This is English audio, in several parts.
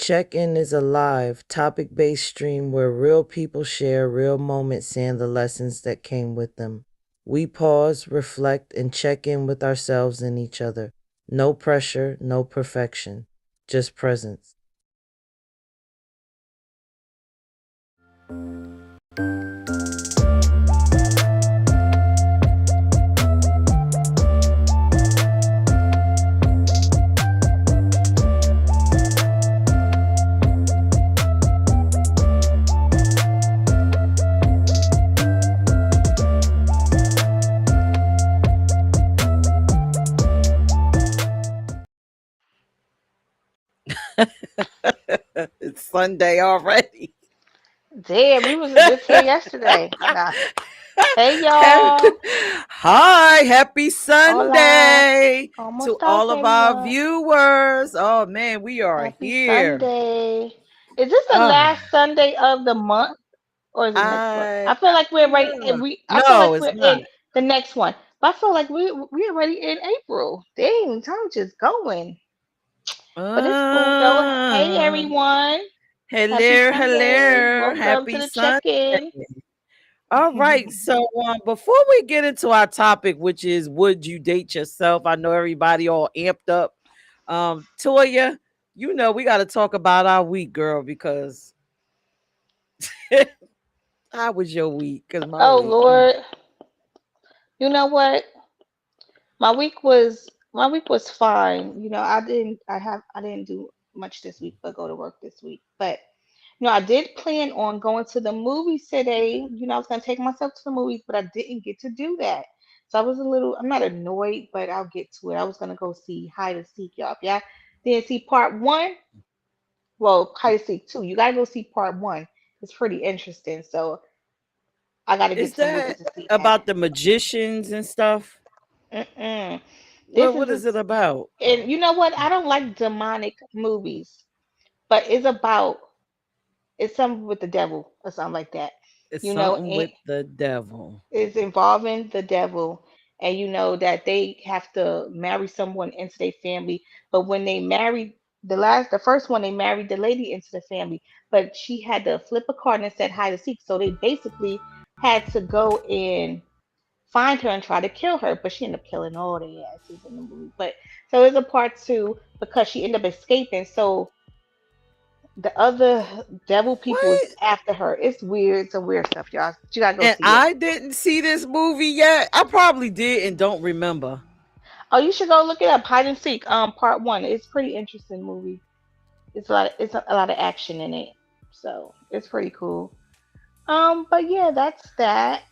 Check-In is a live, topic-based stream where real people share real moments and the lessons that came with them. We pause, reflect, and check in with ourselves and each other. No pressure, no perfection, just presence. It's Sunday already. Damn, we was just here yesterday. Nah. Hey y'all. Hi, happy Hola. Sunday ¿Cómo to estás, all of our everyone? viewers. Oh man, we are Happy here. Sunday. Is this the Oh, last Sunday of the month or is it next month? I I feel like we're right no, I feel no, like it's we're not. in the next one. But I feel like we're already in April. Dang, time just going. But it's cool though. Hey Uh, everyone. Happy hello, Sunday. hello, Welcome to happy the Sunday. check-in. All right, so before we get into our topic, which is would you date yourself? I know everybody all amped up. Toya, you know we got to talk about our week, girl, because how was your week? Because my Oh week. Lord. You know what? My week was fine. I didn't do much this week but go to work this week. But I did plan on going to the movies today. I was gonna take myself to the movies, but I didn't get to do that. So I'm not annoyed, but I'll get to it. I was gonna go see Hide and Seek, y'all. If y'all didn't see part one, well, Hide and Seek two. You gotta go see part one. It's pretty interesting. So I gotta get Is to the movies that to see that. about the magicians and stuff? Mm-mm. This What is is it about? and you know what? I don't like demonic movies, but it's something with the devil or something like that. It's You know, something and with the devil. it's involving the devil, and you know that they have to marry someone into their family. But when they married the first one, they married the lady into the family, but she had to flip a card and it said hide and seek. So they basically had to go and find her and try to kill her, but she ended up killing all their asses in the movie. But so it's a part two because she ended up escaping. So the other devil people is What? after her. It's weird. It's a weird stuff, y'all. You gotta go And see it. I didn't see this movie yet. I probably did and don't remember. Oh, you should go look it up. Hide and Seek, part one. It's pretty interesting movie. It's a lot of action in it, so it's pretty cool. But yeah, that's that.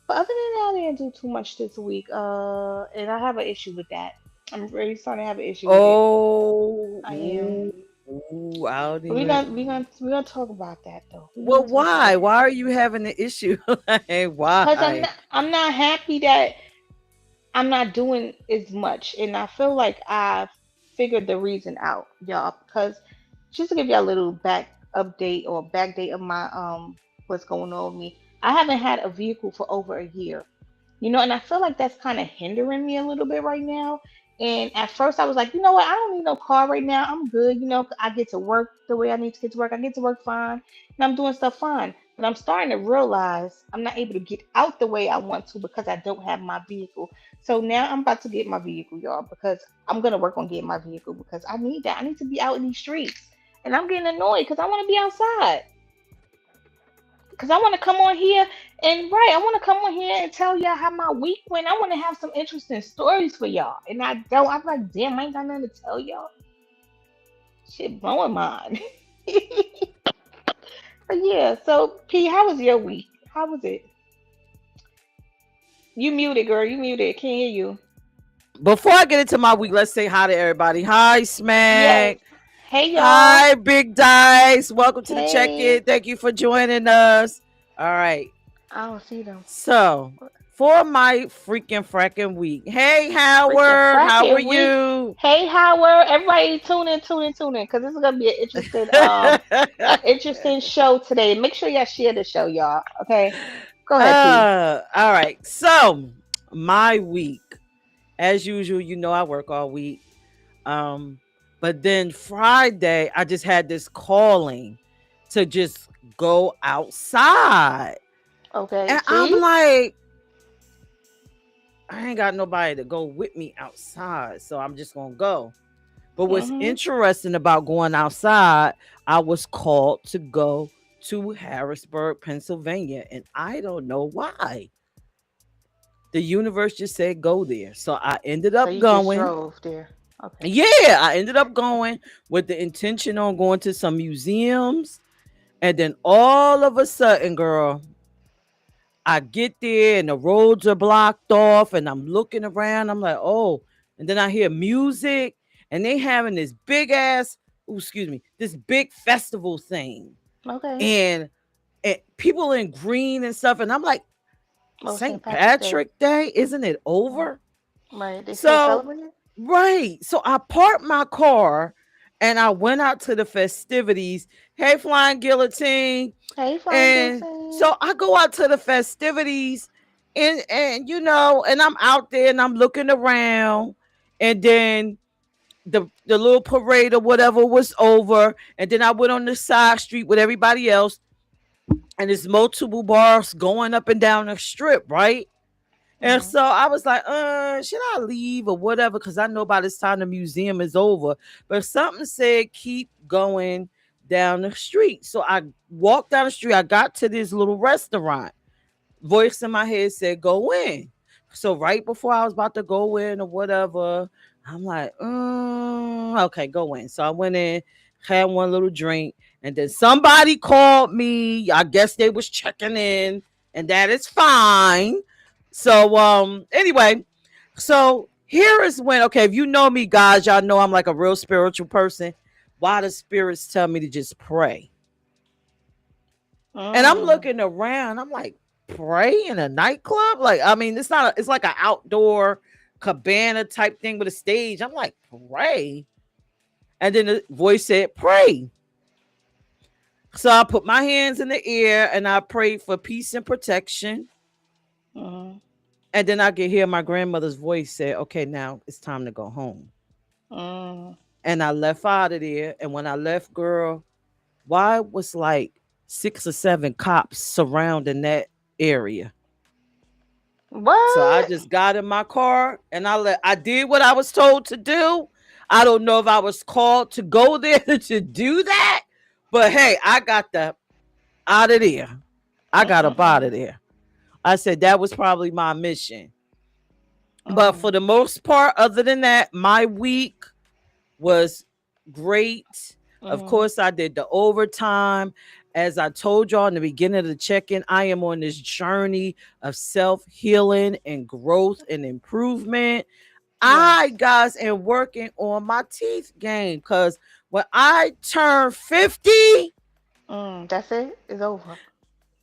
But other than that, I didn't do too much this week. And I have an issue with that. I'm really starting to have an issue with it. Oh, I am. I don't But we're even. gonna we're gonna we're gonna talk about that though. We're Well, gonna talk about why? that Why are you having an issue? Like, because I'm why? not I'm not happy that I'm not doing as much, and I feel like I've figured the reason out, y'all. Because just to give you a little back update or back date of my what's going on with me, I haven't had a vehicle for over a year. And I feel like that's kind of hindering me a little bit right now. And at first, I was like, you know what? I don't need no car right now. I'm good. I get to work the way I need to get to work. I get to work fine, and I'm doing stuff fine. But I'm starting to realize I'm not able to get out the way I want to because I don't have my vehicle. So now I'm about to get my vehicle, y'all, because I'm gonna work on getting my vehicle because I need that. I need to be out in these streets, and I'm getting annoyed because I want to be outside. Because I want to come on here and right, I want to come on here and tell y'all how my week went. I want to have some interesting stories for y'all. And I don't. I'm like, damn, I ain't got nothing to tell y'all. Shit blowing mine. But yeah, so P, how was your week? How was it? You muted, girl. You muted. Can't hear you. Before I get into my week, let's say hi to everybody. Hi, Yes. Smack. Hey y'all. Hi, Big Dice. Welcome to the check in. Hey. Thank you for joining us. All right. I don't see them. So, for my freaking fracking week. Hey, Freaking Howard. How are fracking week. you? Hey Howard, everybody tune in, because this is gonna be an interesting show today. Make sure y'all share the show, y'all. Okay, go ahead, P. All right. So, my week, as usual, I work all week. Um, But then Friday, I just had this calling to just go outside. Okay. And I'm See? like, I ain't got nobody to go with me outside. So I'm just going to go. But what's Mhm. interesting about going outside, I was called to go to Harrisburg, Pennsylvania. And I don't know why. The universe just said go there. So I ended So up you just going. drove there. Okay. Yeah, I ended up going with the intention on going to some museums. And then all of a sudden, girl, I get there and the roads are blocked off and I'm looking around. I'm like, oh, and then I hear music and they having this big ass, ooh, excuse me, this big festival thing. Okay. And people in green and stuff. And I'm like, Oh, St. St. Patrick's Day. Patrick Day, isn't it Mm. over? Right. They still So, celebrate it? right. So I parked my car and I went out to the festivities. Hey, Flying Guillotine. Hey, Flying And Guillotine. so I go out to the festivities and you know, and I'm out there and I'm looking around. And then the little parade or whatever was over. And then I went on the side street with everybody else. And there's multiple bars going up and down the strip, right? And Mhm. so I was like, should I leave or whatever? Because I know by this time the museum is over. But something said keep going down the street. So I walked down the street. I got to this little restaurant. Voice in my head said, go in. So right before I was about to go in or whatever, I'm like, okay, go in. So I went in, had one little drink, and then somebody called me. I guess they was checking in, and that is fine. So anyway, so here is when, okay, if you know me, guys, y'all know I'm like a real spiritual person. Why the spirits tell me to just pray. And I'm Mm. looking around. I'm like, pray in a nightclub? Like, I mean, it's not, it's like an outdoor cabana type thing with a stage. I'm like, pray. And then the voice said, pray. So I put my hands in the air and I prayed for peace and protection. Mhm. And then I could hear my grandmother's voice say, okay, now it's time to go home. Mm. And I left out of there. And when I left, girl, why was like 6 or 7 cops surrounding that area? So I What? just got in my car and I did what I was told to do. I don't know if I was called to go there to do that, but hey, I got the out of there. I got up out Mm-mm-mm. of there. I said that was probably my mission. But Mm. for the most part, other than that, my week was great. Of Mhm. course, I did the overtime. As I told y'all in the beginning of the check in, I am on this journey of self healing and growth and improvement. Yes. I, guys, am working on my teeth game because when I turn 50, That's it. It's over.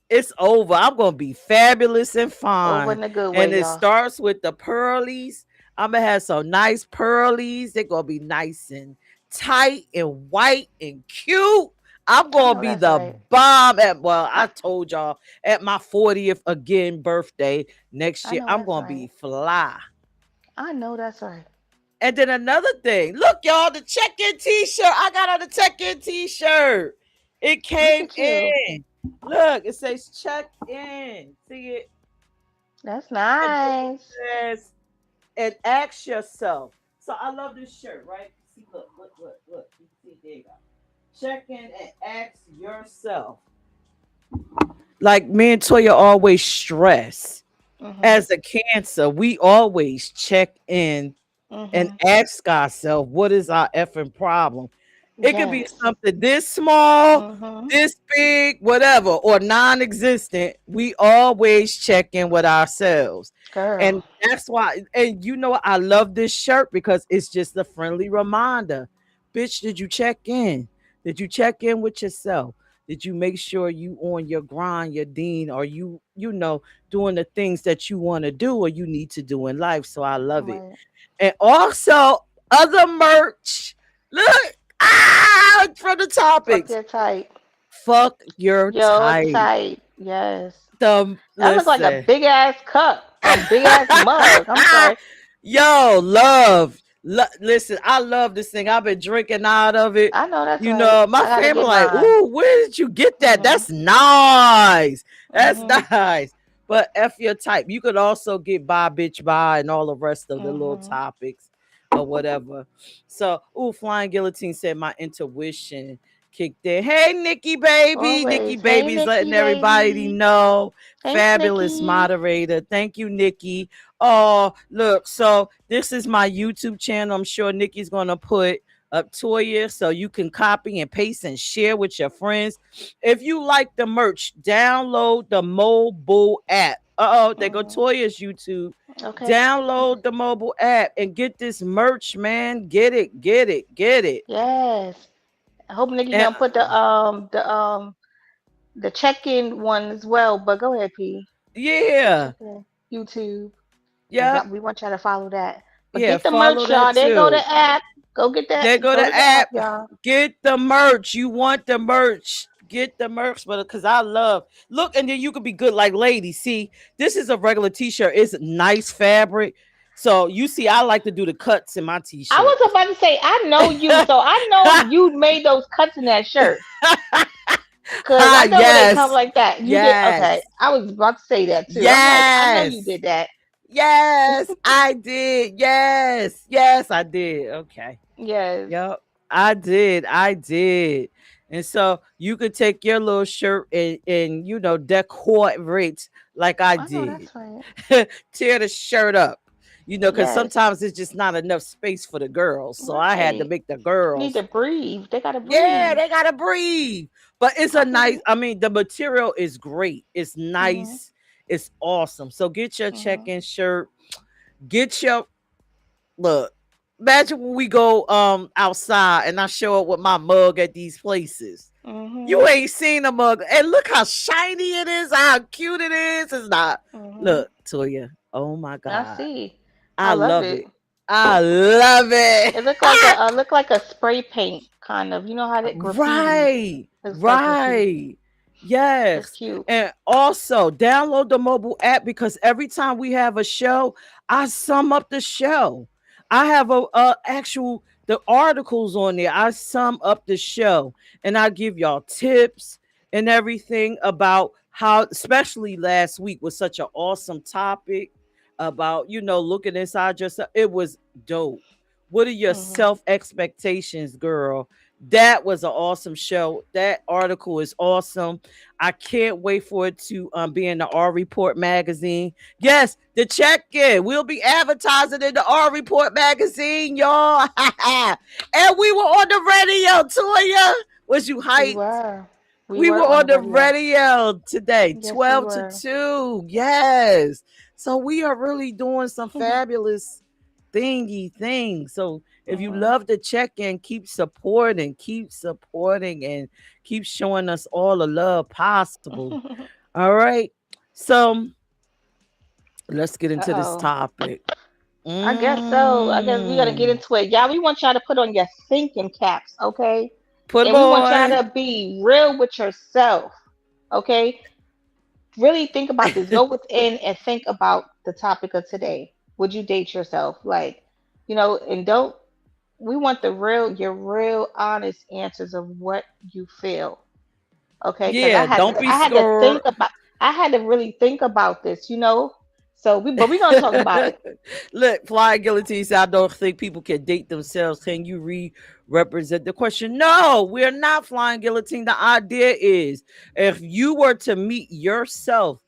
it's over. I'm gonna be fabulous and Over fine. in a good And way, it y'all. starts with the pearlies. I'm gonna have some nice pearlies. They're gonna be nice and tight and white and cute. I'm I gonna know be that's the right. bomb at, well, I I told y'all at my 40th again birthday next I year, know I'm that's gonna right. be fly. I know that's right. And then another thing, look, y'all, the check-in t-shirt. I got on the check-in t-shirt. It Look came at you. in. Look, it says check in. See it? That's And then it nice. says, and ask yourself. So I love this shirt, right? See, look. You see, there you go. Check in and ask yourself. Like me and Toya always stress. Mhm. As a cancer, we always check in and Mhm. ask ourselves, what is our effing problem? It could be Yes. something this small, Mhm. this big, whatever, or non existent. We always check in with ourselves. Girl. And that's why, and you know what? I love this shirt because it's just a friendly reminder. Bitch, did you check in? Did you check in with yourself? Did you make sure you on your grind, your dean, or you know, doing the things that you want to do or you need to do in life? So I love it. Right. And also other merch. Look, from the Fuck topics. your type. Fuck your Your type. type. Yes. The That look like a listen. big ass cup. A big ass mug. I'm sorry. Yo, love. Listen, I love this thing. I've been drinking out of it. I know that's You right. know, my I gotta family get like, mine. ooh, where did you get that? Mhm. That's nice. That's Mhm. nice. But F your type. You could also get bye, bitch, bye, and all the rest of the little Mhm. topics or whatever. So, ooh, Flying Guillotine said my intuition kicked in. Hey, Nikki baby. Nikki Always. Hey, baby's Nikki, letting everybody baby. know. Thanks, Fabulous Nikki. moderator. Thank you, Nikki. Oh, look. So, this is my YouTube channel. I'm sure Nikki's going to put up Toya so you can copy and paste and share with your friends. If you like the merch, download the mobile app. They go Mhm. Toya's YouTube. Okay. Download the mobile app and get this merch, man. Get it, get it, get it. Yes. I hope Nikki And gonna put the check-in one as well. But go ahead, P. The yeah, check-in YouTube. Cause yep, we want y'all to follow that. But yeah, get the follow merch, that y'all. There go too. the app. Go get that. There go Go the to the app, app. y'all. Get the merch. You want the merch. Get the merch, but because I love look, and then you could be good like ladies. See, this is a regular t-shirt. It's nice fabric. So you see, I like to do the cuts in my I was t-shirts. about to say, I know you, so I know you made those cuts in that shirt. Cause I Ah, know when they come yes. like that, you did. Okay, Yes. I was about to say that too. I'm like, I know you Yes. did that. Yes, I did. Yes. Yes, I did. Okay. Yes. Yep. I did. I did. And so you could take your little shirt and decorate like I I know did. that's right. Tear the shirt up. Because Yes. sometimes it's just not enough space for the girls. So I had to Right. make the Need to girls. breathe. They gotta Yeah, breathe. they gotta breathe. But it's I a get nice, it. I mean, the material is great. It's Mhm. nice. It's awesome. So get your Mhm. check-in shirt. Get your look. Imagine when we go outside and I show up with my mug at these places. You Mhm. ain't seen a mug. And look how shiny it is, how cute it is. It's not. Mhm. Look, Toya. Oh my I God. see. I I love love it. it. I love it. It look like a spray paint kind of. You know how that graffiti Right. looks like graffiti. Right. It's Yes. cute. And also download the mobile app because every time we have a show, I sum up the show. I have a actual the articles on there. I sum up the show and I give y'all tips and everything about how especially last week was such an awesome topic about looking inside yourself. It was dope. What are your Mhm. self expectations, girl? That was an awesome show. That article is awesome. I can't wait for it to be in the R Report magazine. Yes, the check in. We'll be advertising in the R Report magazine, y'all. And we were on the radio, Toya. Was you We hyped? were. We We were were on on the the radio. radio today, Yes, we 12 to were. 2. Yes. So we are really doing some fabulous thingy things. So if you Mhm. love the check-in, keep supporting, and keep showing us all the love possible. All right. So let's get into this Uh-oh. topic. I guess so. I guess we gotta get Mm. into it. Y'all, we want y'all to put on your thinking caps, okay? Put them And we want y'all on. to be real with yourself, okay? Really think about this. Go within and think about the topic of today. Would you date yourself? And don't we want your real honest answers of what you feel. Okay? Because Yeah, don't be I had to scared. think about I had to really think about this. So but we're gonna talk about it. Look, Fly Guillotine said, I don't think people can date themselves. Can you represent the question? No, we're not Flying Guillotine. The idea is if you were to meet yourself,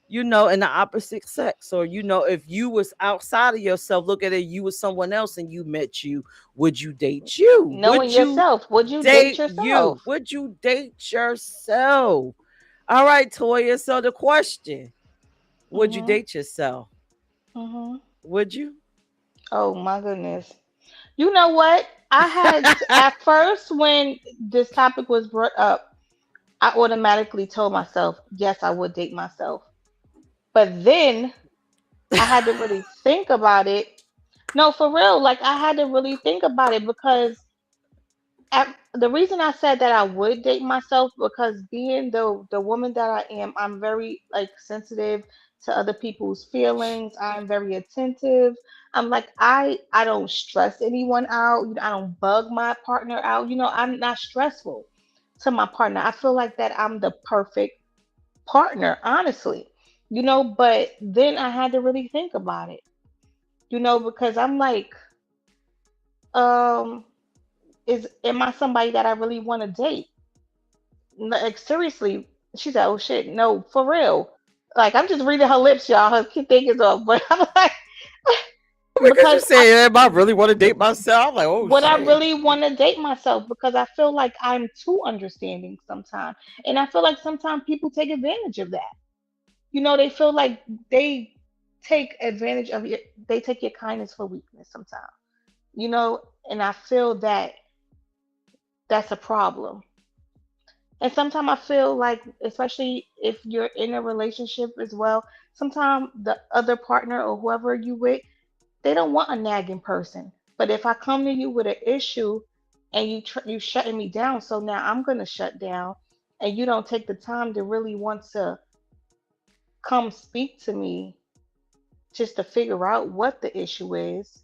in the opposite sex, or if you was outside of yourself, look at it, you was someone else and you met you, would you date you? Knowing yourself, would you date Date you? yourself? Would you date yourself? All right, Toya. So the question, would you Mhm. date yourself? Mhm. Would you? Oh my goodness. You know what? I had at first when this topic was brought up, I automatically told myself, yes, I would date myself. But then I had to really think about it. No, for real. Like I had to really think about it because the reason I said that I would date myself because being the woman that I am, I'm very like sensitive. to other people's feelings. I'm very attentive. I'm like I don't stress anyone out. I don't bug my partner out. I'm not stressful to my partner. I feel like that I'm the perfect partner, honestly. But then I had to really think about it. Because I'm like, um, am I somebody that I really want to date? Like seriously, she said, "Oh shit, no, for real." Like I'm just reading her lips, y'all. Her thing is off, but I'm like, Because you because say, I really want to date myself. I'm like, oh would I shit. really want to date myself? Because I feel like I'm too understanding sometimes, and I feel like sometimes people take advantage of that. They feel like they take advantage of your, they take your kindness for weakness sometimes. And I feel that that's a problem. And sometimes I feel like, especially if you're in a relationship as well, sometimes the other partner or whoever you with, they don't want a nagging person. But if I come to you with an issue and you shutting me down, so now I'm gonna shut down, and you don't take the time to really want to come speak to me just to figure out what the issue is.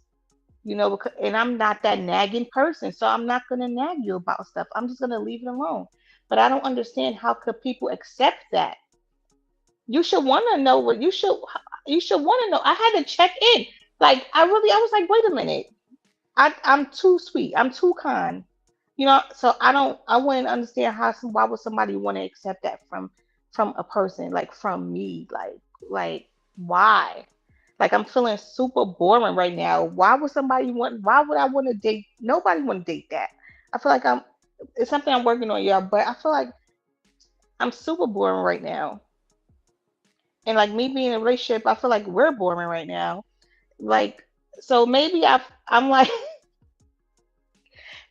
And I'm not that nagging person, so I'm not gonna nag you about stuff. I'm just gonna leave it alone. But I don't understand how could people accept that. You should want to know what you should want to know. I had to check in. Like I was like, wait a minute. I'm too sweet. I'm too kind. So I wouldn't understand why would somebody want to accept that from a person, like from me, like why? Like I'm feeling super boring right now. Why would I want to date? Nobody want to date that. I feel like it's something I'm working on, y'all, but I feel like I'm super boring right now. And like me being in a relationship, I feel like we're boring right now. Like, so maybe I'm like,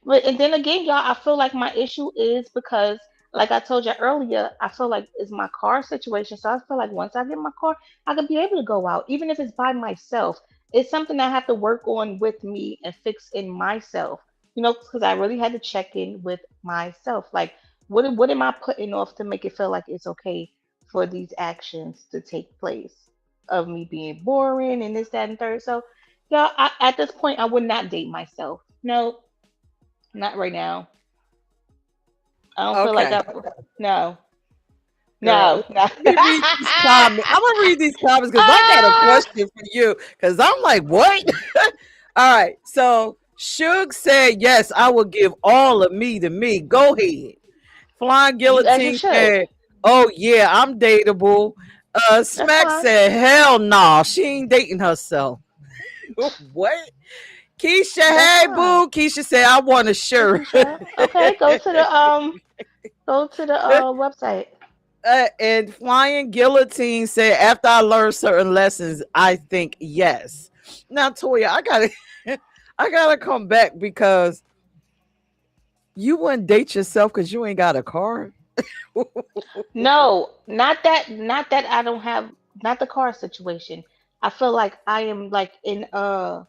but and then again, y'all, I feel like my issue is because, like I told you earlier, I feel like it's my car situation. So I feel like once I get my car, I could be able to go out, even if it's by myself. It's something I have to work on with me and fix in myself. Because I really had to check in with myself. Like, what am I putting off to make it feel like it's okay for these actions to take place of me being boring and this, that, and third. So, yeah, at this point, I would not date myself. No, not right now. I don't feel like Okay. I. No, Girl, no, no. let me read these comments. I'm gonna read these comments because I got a Ah! question for you. Because I'm like, what? All right. So Suge said, yes, I will give all of me to me. Go ahead. Flying As you Guillotine should. said, oh yeah, I'm dateable. That's Smack fine. said, hell nah, she ain't dating herself. What? Keisha, That's hey fine. boo. Keisha said, I want a Hey, shirt. Keisha. Okay, go to the website. And Flying Guillotine said, after I learned certain lessons, I think yes. Now, Toya, I gotta come back because you wouldn't date yourself because you ain't got a car. No, not that I don't have, not the car situation. I feel like I am like in how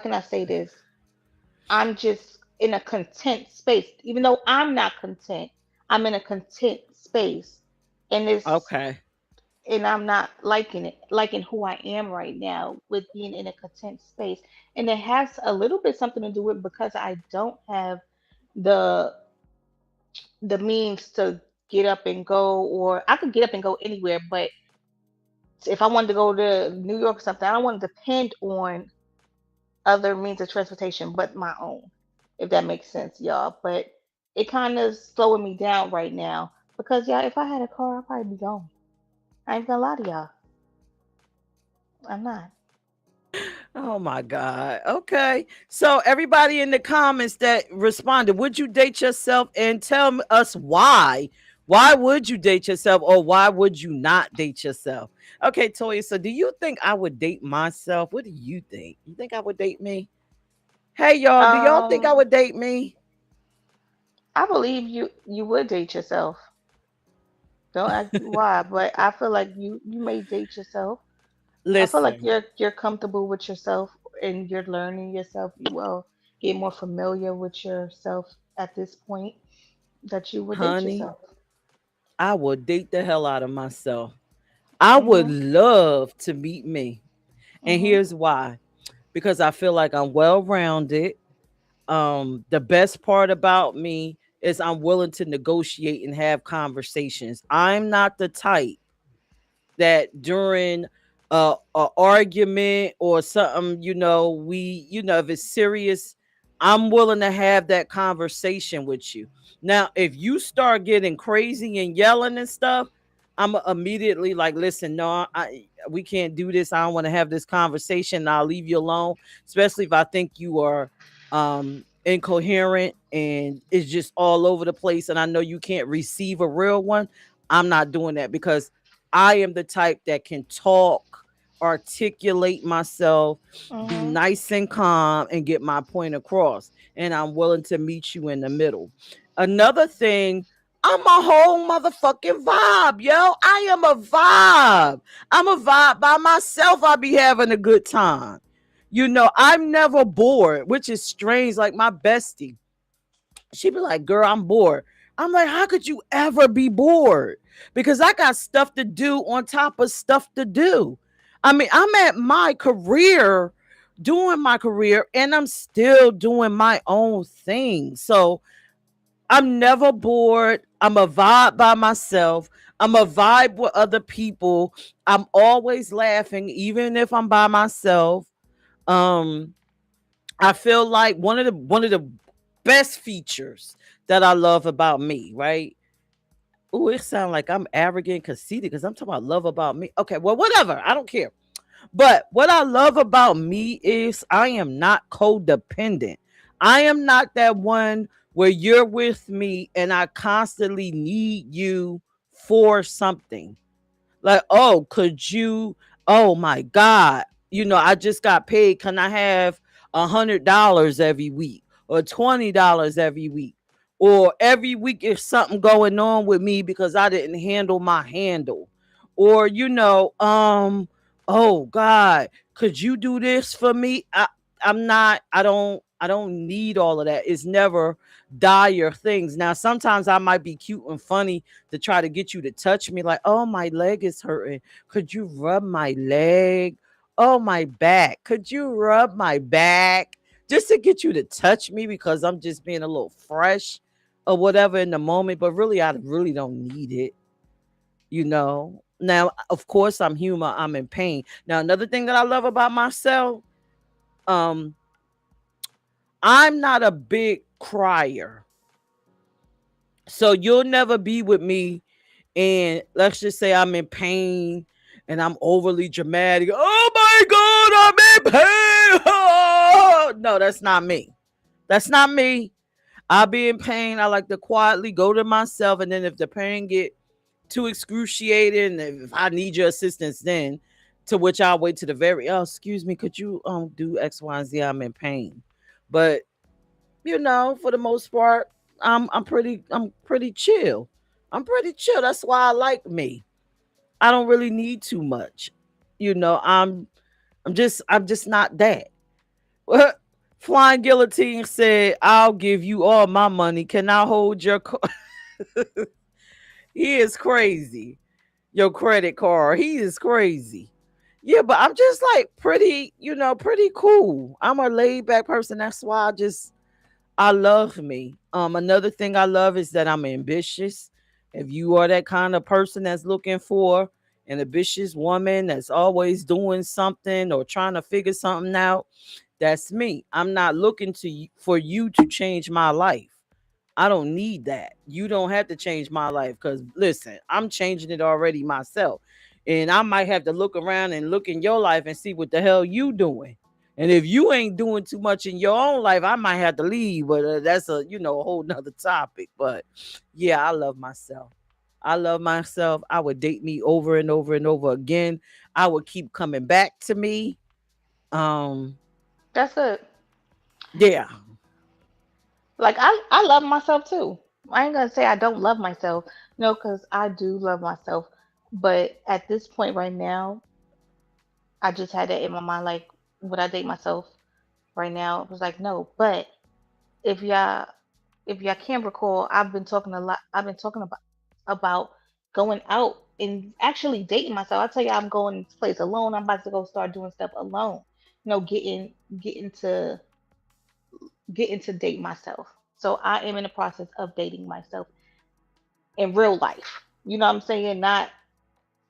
can I say this? I'm just in a content space. Even though I'm not content, I'm in a content space. And it's Okay. and I'm not liking who I am right now with being in a content space. And it has a little bit something to do with because I don't have the the means to get up and go, or I could get up and go anywhere, but if I wanted to go to New York or something, I don't want to depend on other means of transportation but my own, if that makes sense, y'all. But it kind of slowing me down right now because, y'all, if I had a car, I'd probably be gone. I ain't gonna lie to y'all. I'm not. Oh my God. Okay. So everybody in the comments that responded, would you date yourself and tell us why? Why would you date yourself or why would you not date yourself? Okay, Toya. So do you think I would date myself? What do you think? You think I would date me? Hey y'all, do y'all think I Um, would date me? I believe you would date yourself. Don't ask me why, but I feel like you may date yourself. I feel like Listen, you're comfortable with yourself and you're learning yourself. You will get more familiar with yourself at this point that you would date honey, yourself. I will date the hell out of myself. I would Mhm. love to meet me. And Mhm. here's why. Because I feel like I'm well rounded. The best part about me is I'm willing to negotiate and have conversations. I'm not the type that during a argument or something, if it's serious, I'm willing to have that conversation with you. Now, if you start getting crazy and yelling and stuff, I'm immediately like, listen, no, we can't do this. I don't want to have this conversation. I'll leave you alone, especially if I think you are incoherent and it's just all over the place and I know you can't receive a real one. I'm not doing that because I am the type that can talk, articulate myself, be Mhm. nice and calm, and get my point across. And I'm willing to meet you in the middle. Another thing, I'm a whole motherfucking vibe, yo. I am a vibe. I'm a vibe by myself. I be having a good time. I'm never bored, which is strange. Like my bestie, she'd be like, girl, I'm bored. I'm like, how could you ever be bored? Because I got stuff to do on top of stuff to do. I mean, I'm at my career, doing my career, and I'm still doing my own thing. So I'm never bored. I'm a vibe by myself. I'm a vibe with other people. I'm always laughing, even if I'm by myself. Um, I feel like one of the best features that I love about me, right? Oh, it sounds like I'm arrogant, conceited, because I'm talking about love about me. Okay, well, whatever. I don't care. But what I love about me is I am not codependent. I am not that one where you're with me and I constantly need you for something. Like, oh, could you? Oh my God. I just got paid. Can I have $100 every week or $20 every week? Or every week if something going on with me because I didn't handle my handle. Or, oh God, could you do this for me? I don't need all of that. It's never dire things. Now sometimes I might be cute and funny to try to get you to touch me, like, oh, my leg is hurting, could you rub my leg? Oh, my back, could you rub my back? Just to get you to touch me because I'm just being a little fresh or whatever in the moment, but really I really don't need it. Now of course I'm human, I'm in pain. Now another thing that I love about myself, um I'm not a big crier. So you'll never be with me and let's just say I'm in pain and I'm overly dramatic. Oh my God, I'm in pain. Oh! No, that's not me. That's not me. I'll be in pain. I like to quietly go to myself. And then if the pain get too excruciating, if I need your assistance, then to which I'll wait to the very, oh, excuse me, could you do X, Y, and Z? I'm in pain. But for the most part, I'm pretty chill. I'm pretty chill. That's why I like me. I don't really need too much. I'm just not that. Flying Guillotine said, I'll give you all my money. Can I hold your He is crazy. Your credit card. He is crazy. Yeah, but I'm just like pretty cool. I'm a laid back person. That's why I love me. Another thing I love is that I'm ambitious. If you are that kind of person that's looking for an ambitious woman that's always doing something or trying to figure something out, that's me. I'm not looking for you to change my life. I don't need that. You don't have to change my life because listen, I'm changing it already myself. And I might have to look around and look in your life and see what the hell you doing. And if you ain't doing too much in your own life, I might have to leave. But that's a whole nother topic. But yeah, I love myself. I love myself. I would date me over and over and over again. I would keep coming back to me. Um, That's good. yeah. Like I love myself too. I ain't gonna say I don't love myself. No, because I do love myself. But at this point right now, I just had that in my mind. Like, would I date myself right now? I was like, no. But if y'all if y'all can't recall, I've been talking a lot. I've been talking about going out. and actually dating myself. I tell you, I'm going to this place alone. I'm about to go start doing stuff alone. You know, getting to getting to date myself. So I am in the process of dating myself in real life. You know what I'm saying? Not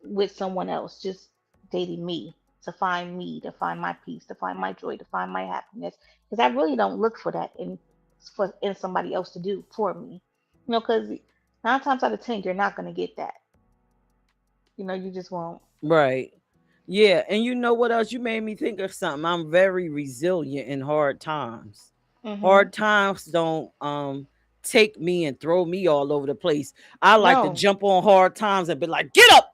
with someone else, just dating me, to find my peace, to find my joy, to find my happiness. Because I really don't look for that in somebody else to do for me. You know, because 9 times out of 10, you're not gonna get that. You know, you just won't. Right. Yeah, and you know what else? You made me think of something. I'm very resilient in hard times. Mhm. Hard times don't take me and throw me all over the place. I like to No, jump on hard times and be like, "Get up.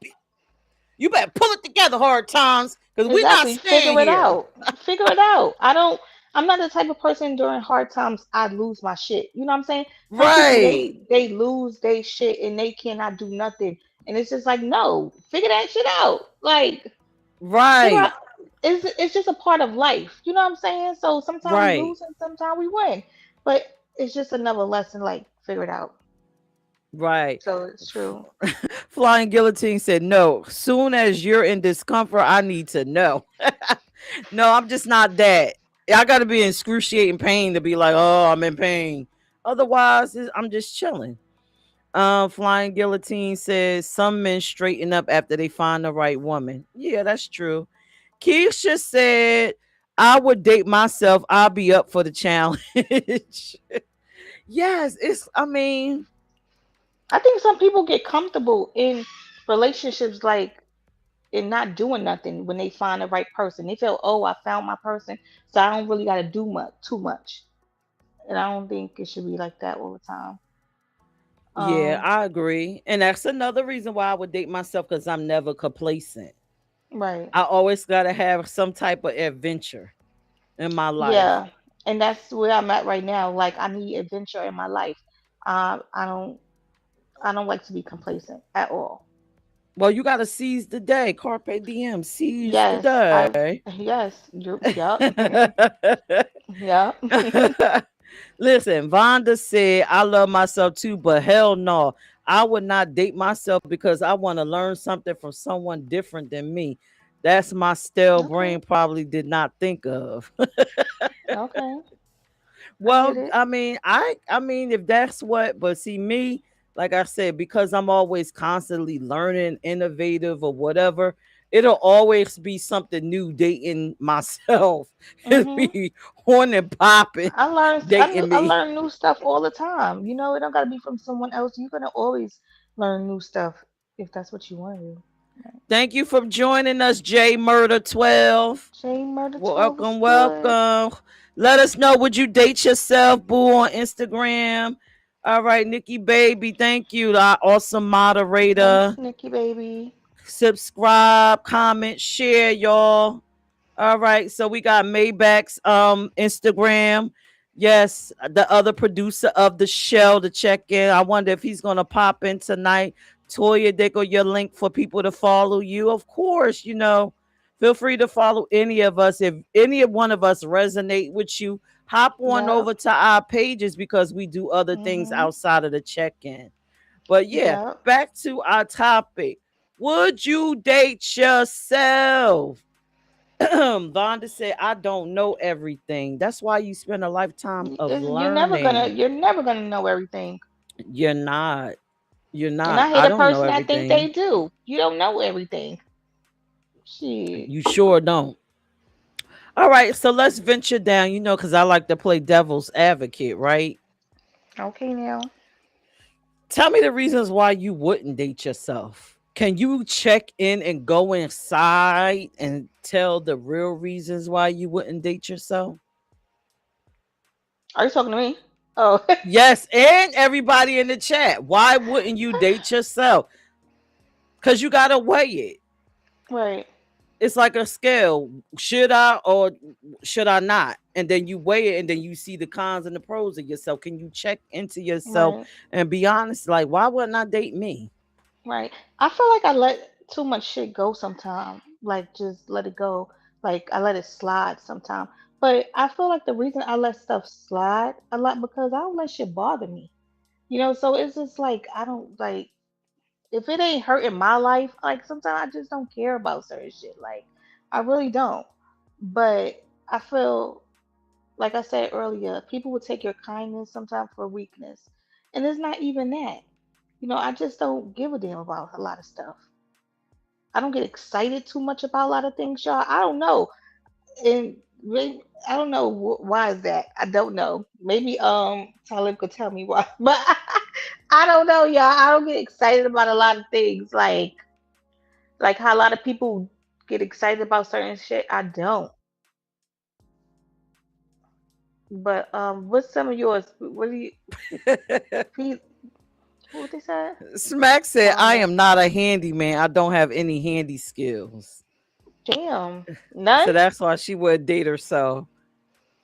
You better pull it together, hard times, cuz we not exactly. staying Figure it here." out. Figure it out. I don't. I'm not the type of person during hard times I lose my shit. You know what I'm saying? Some people Right. they lose their shit and they cannot do nothing, and it's just like no, figure that shit out. Like figure out. Right. It's just a part of life. You know what I'm saying? So sometimes we Right. lose and sometimes we win, but it's just another lesson. Like figure it out. Right. So it's true. Flying Guillotine said, "No, soon as you're in discomfort, I need to know." No, I'm just not that. I got to be in excruciating pain to be like, "Oh, I'm in pain." Otherwise, I'm just chilling. Flying Guillotine says, "Some men straighten up after they find the right woman." Yeah, that's true. Keisha said, "I would date myself. I'll be up for the challenge." Yes, I mean, I think some people get comfortable in relationships like and not doing nothing when they find the right person. They feel, oh, I found my person, so I don't really got to do much, too much. And I don't think it should be like that all the time. yeah, Um, I agree. And that's another reason why I would date myself because I'm never complacent. right. I always got to have some type of adventure in my life. Yeah. And that's where I'm at right now. Like I need adventure in my life. I don't. I don't like to be complacent at all. Well, you got to seize the day. Carpe diem, seize the Yes, I. day. Yes. You. Yup. Yup. Listen, Vonda said, "I love myself too, but hell no. I would not date myself because I want to learn something from someone different than me." That's my stale Okay. brain probably did not think of. Okay. I get Well, it. I mean, if that's what, but see me, like I said, because I'm always constantly learning, innovative or whatever, it'll always be something new dating myself. It'll Mhm. be horn and popping dating I me. learn new stuff all the time. You know, it don't gotta be from someone else. You're gonna always learn new stuff if that's what you want to do. Right. Thank you for joining us, J Murder 12. J Murder 12 was Welcome, good. welcome. Let us know, would you date yourself, boo, on Instagram? All right, Nikki Baby, thank you, our awesome Thanks, moderator. Nikki baby. Subscribe, comment, share, y'all. All right, so we got Maybach's Instagram. Yes, the other producer of the show to check in. I wonder if he's gonna pop in tonight. Toya, they go your link for people to follow you. Of course, feel free to follow any of us. If any of one of us resonate with you, hop on Yep. over to our pages because we do other things Mhm. outside of the check-in. But yeah, Yep. back to our topic. Would you date yourself? Vonda said, "I don't know everything. That's why you spend a lifetime of learning. You're never gonna know everything. You're not. You're And not. I hate I a don't know person that think they everything. do. You don't know everything. Shit. You sure don't." All right, so let's venture down, because I like to play devil's advocate, right? Okay now. Tell me the reasons why you wouldn't date yourself. Can you check in and go inside and tell the real reasons why you wouldn't date yourself? Are you talking to me? Oh. Yes, and everybody in the chat. Why wouldn't you date yourself? Because you got to weigh it. Right. It's like a scale. Should I or should I not? And then you weigh it and then you see the cons and the pros of yourself. Can you check into yourself Right. and be honest? Like, why wouldn't I date me? Right. I feel like I let too much shit go sometimes. Like just let it go. Like I let it slide sometimes. But I feel like the reason I let stuff slide a lot because I don't let shit bother me. You know, so it's just like I don't like if it ain't hurting my life, like sometimes I just don't care about certain shit. Like I really don't. But I feel like I said earlier, people will take your kindness sometimes for weakness. And it's not even that. I just don't give a damn about a lot of stuff. I don't get excited too much about a lot of things, y'all. I don't know. And I don't know why is that. I don't know. Maybe Talib could tell me why. But I don't know, y'all. I don't get excited about a lot of things like how a lot of people get excited about certain shit. I don't. But what's some of yours? What do you Pete, what they said? Smack I said, don't I know. am not a handyman. I don't have any handy skills. Damn. None? So that's why she would date herself.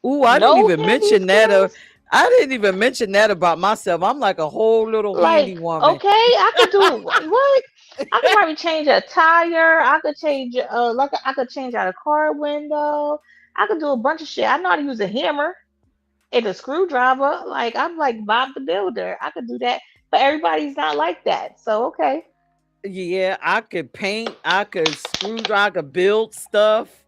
Ooh, I didn't No even handy mention that. skills? I didn't even mention that about myself. I'm like a whole little handy Like, woman. okay, I could do what? I could probably change a tire. I could change I could change out a car window. I could do a bunch of shit. I know how to use a hammer and a screwdriver. Like I'm like Bob the Builder. I could do that, but everybody's not like that. So okay. Yeah, I could paint. I could screwdriver. I could build stuff.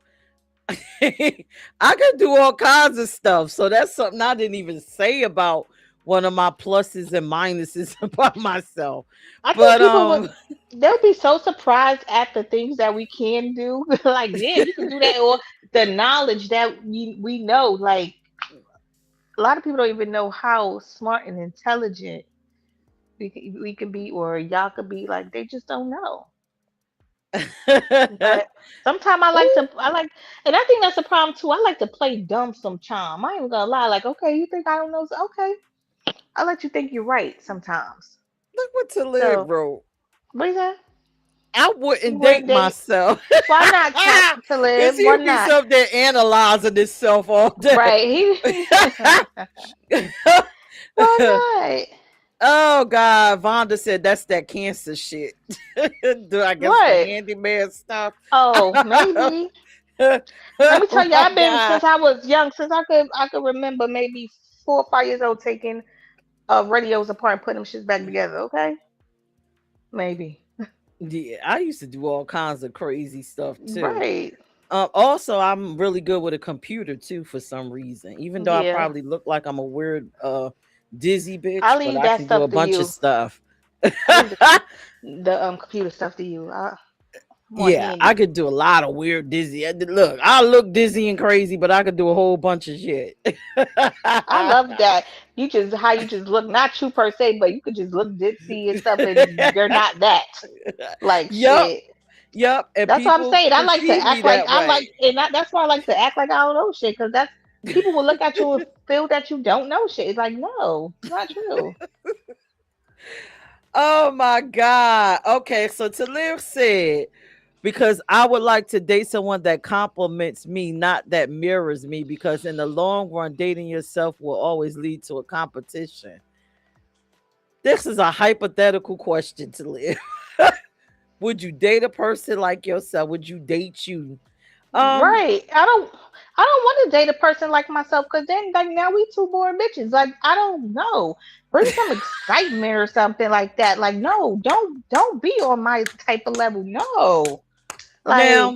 I could do all kinds of stuff. So that's something I didn't even say about one of my pluses and minuses about myself. I think But people would they'll be so surprised at the things that we can do. Like, damn, you can do that, or the knowledge that we know. Like a lot of people don't even know how smart and intelligent we can be, or y'all could be. Like they just don't know. But sometimes Ooh, and I think that's a problem too. I like to play dumb some charm. I ain't even gonna lie. Like, okay, you think I don't know? Okay, I let you think you're right sometimes. look what Talib So, wrote. what is that? I You wouldn't date wouldn't date? myself. Why not, to Cause live? Why he'll be not? up there analyzing himself all day. Right? Why not? Oh God, Vonda said that's that cancer shit. Do I guess the What? handyman stuff? Oh, Oh maybe. Let me tell you, my I've been God. since I was young, since I could remember, maybe 4 or 5 years old, taking radios apart and putting them shits back together. Okay, maybe. Yeah, I used to do all kinds of crazy stuff too. Right? Also, I'm really good with a computer too for some reason. Even though I Yeah. probably look like I'm a weird dizzy I bitch, but leave I that can do a stuff to bunch of you. stuff. I leave the computer stuff to you. I'm more Yeah, I handy. could do a lot of weird dizzy. Look, I look dizzy and crazy, but I could do a whole bunch of shit. I love that. You just look, not you per se, but you could just look ditzy and stuff, and you're not that. Like Yup, shit. yup, and That's what I'm people saying. I like to perceive me act like that I like, way. and that's why I like to act like I don't know shit. Because that's people will look at you and feel that you don't know shit. It's like, no, it's not true. Oh my God. Okay, so Talib said, because I would like to date someone that compliments me, not that mirrors me, because in the long run, dating yourself will always lead to a competition. This is a hypothetical question to live. Would you date a person like yourself? Would you date you? Um, Right. I don't want to date a person like myself, because then like now we two boring bitches. Like I don't know. Bring some excitement or something like that. Like no, don't be on my type of level. No. Like now,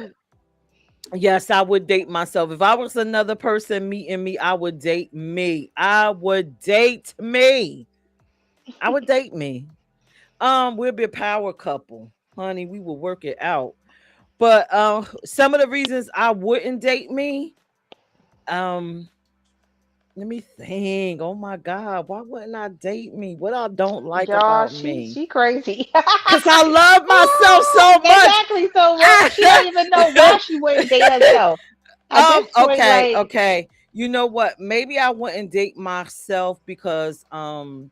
yes, I would date myself. If I was another person meeting me, I would date me. I would date me. I would date me. We'll be a power couple, honey. We will work it out. But some of the reasons I wouldn't date me, um, let me think. Oh my God, why wouldn't I date me? What I don't like y'all, about she me? she crazy. Cause I love myself so much. Exactly. So what? She don't even know why she wouldn't date herself. At this point, Okay, like, okay. You know what? Maybe I wouldn't date myself because I'm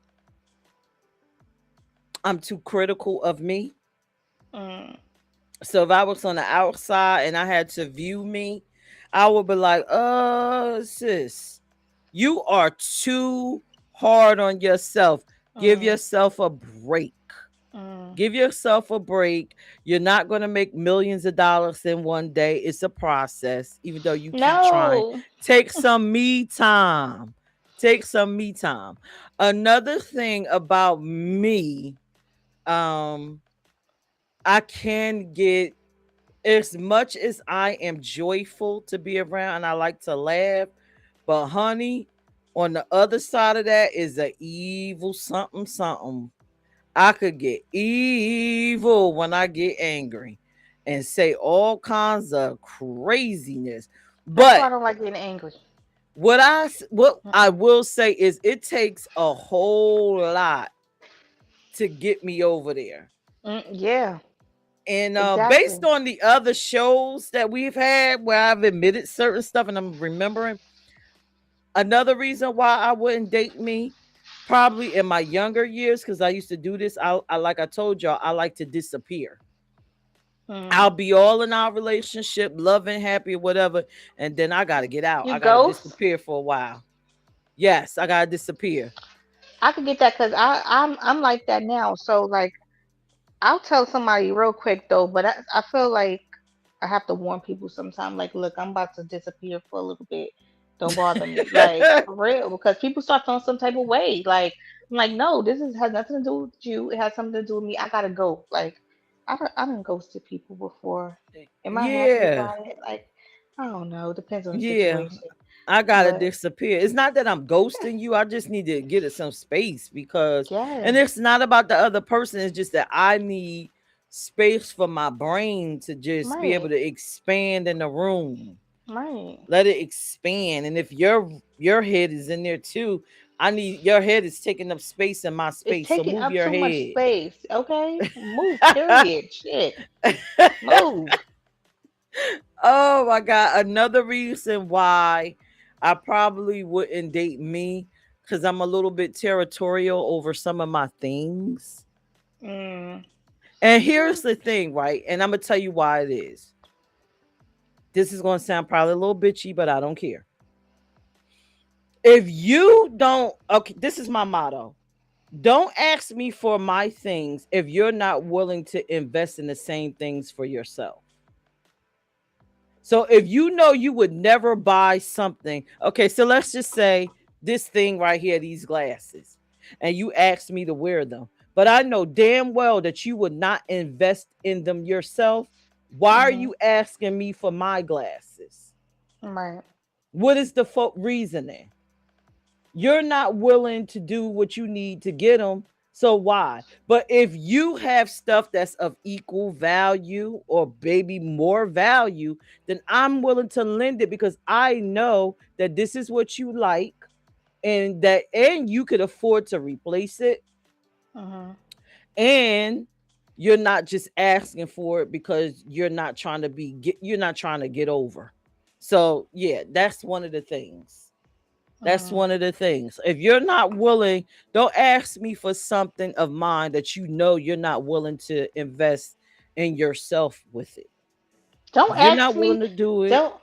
too critical of me. mm, So if I was on the outside and I had to view me, I would be like, sis, you are too hard on yourself. Give mm, yourself a break. mm. Give yourself a break. You're not going to make millions of dollars in one day. It's a process, even though you keep trying. No. Take some me time. Take some me time. Another thing about me, um, I can get, as much as I am joyful to be around and I like to laugh, but honey, on the other side of that is a evil something something. I could get evil when I get angry and say all kinds of craziness. That's why But I don't like getting angry. what I Mm-mm. will say is it takes a whole lot to get me over there. Yeah, And based exactly. on the other shows that we've had where I've admitted certain stuff and I'm remembering, another reason why I wouldn't date me, probably in my younger years, because I used to do this. I like I told y'all, I like to disappear. I'll Mm. be all in our relationship, loving, happy, or whatever, and then I gotta get out. You I gotta ghost? disappear for a while. Yes, I gotta disappear. I could get that because I'm like that now. So like I'll tell somebody real quick though, but I feel like I have to warn people sometimes. Like, look, I'm about to disappear for a little bit. Don't bother me, like for real, because people start feeling some type of way. Like, I'm like, no, this is has nothing to do with you. It has something to do with me. I gotta go. Like, I done ghosted people before. Am I happy Yeah, about it? Like, I don't know. Depends on the yeah. situation. I gotta But disappear. It's not that I'm ghosting you. I just need to get it some space because, and yeah, it's not about the other person. It's just that I need space for my brain to just be able right, to expand in the room. right. Let it expand. And if your head is in there too, I need your head is taking up space in my It's space. So taking move up your too much head. space. Okay, move. Period. Shit, move. Oh my god. Another reason why I probably wouldn't date me, because I'm a little bit territorial over some of my things. Mm. And here's the thing, right? And I'm gonna tell you why it is. This is gonna sound probably a little bitchy, but I don't care. If you don't, okay, this is my motto. Don't ask me for my things if you're not willing to invest in the same things for yourself. So if you know you would never buy something, okay, so let's just say this thing right here, these glasses, and you asked me to wear them, but I know damn well that you would not invest in them yourself. Why are Mhm. you asking me for my glasses? Right. What is the reasoning? You're not willing to do what you need to get them. So why? But if you have stuff that's of equal value or maybe more value, then I'm willing to lend it because I know that this is what you like and you could afford to replace it, Mhm. and you're not just asking for it because you're not trying to get over. So yeah, that's one of the things. That's Mhm. one of the things. If you're not willing, don't ask me for something of mine that you know you're not willing to invest in yourself with it. Don't If you're ask not willing me. to do it, Don't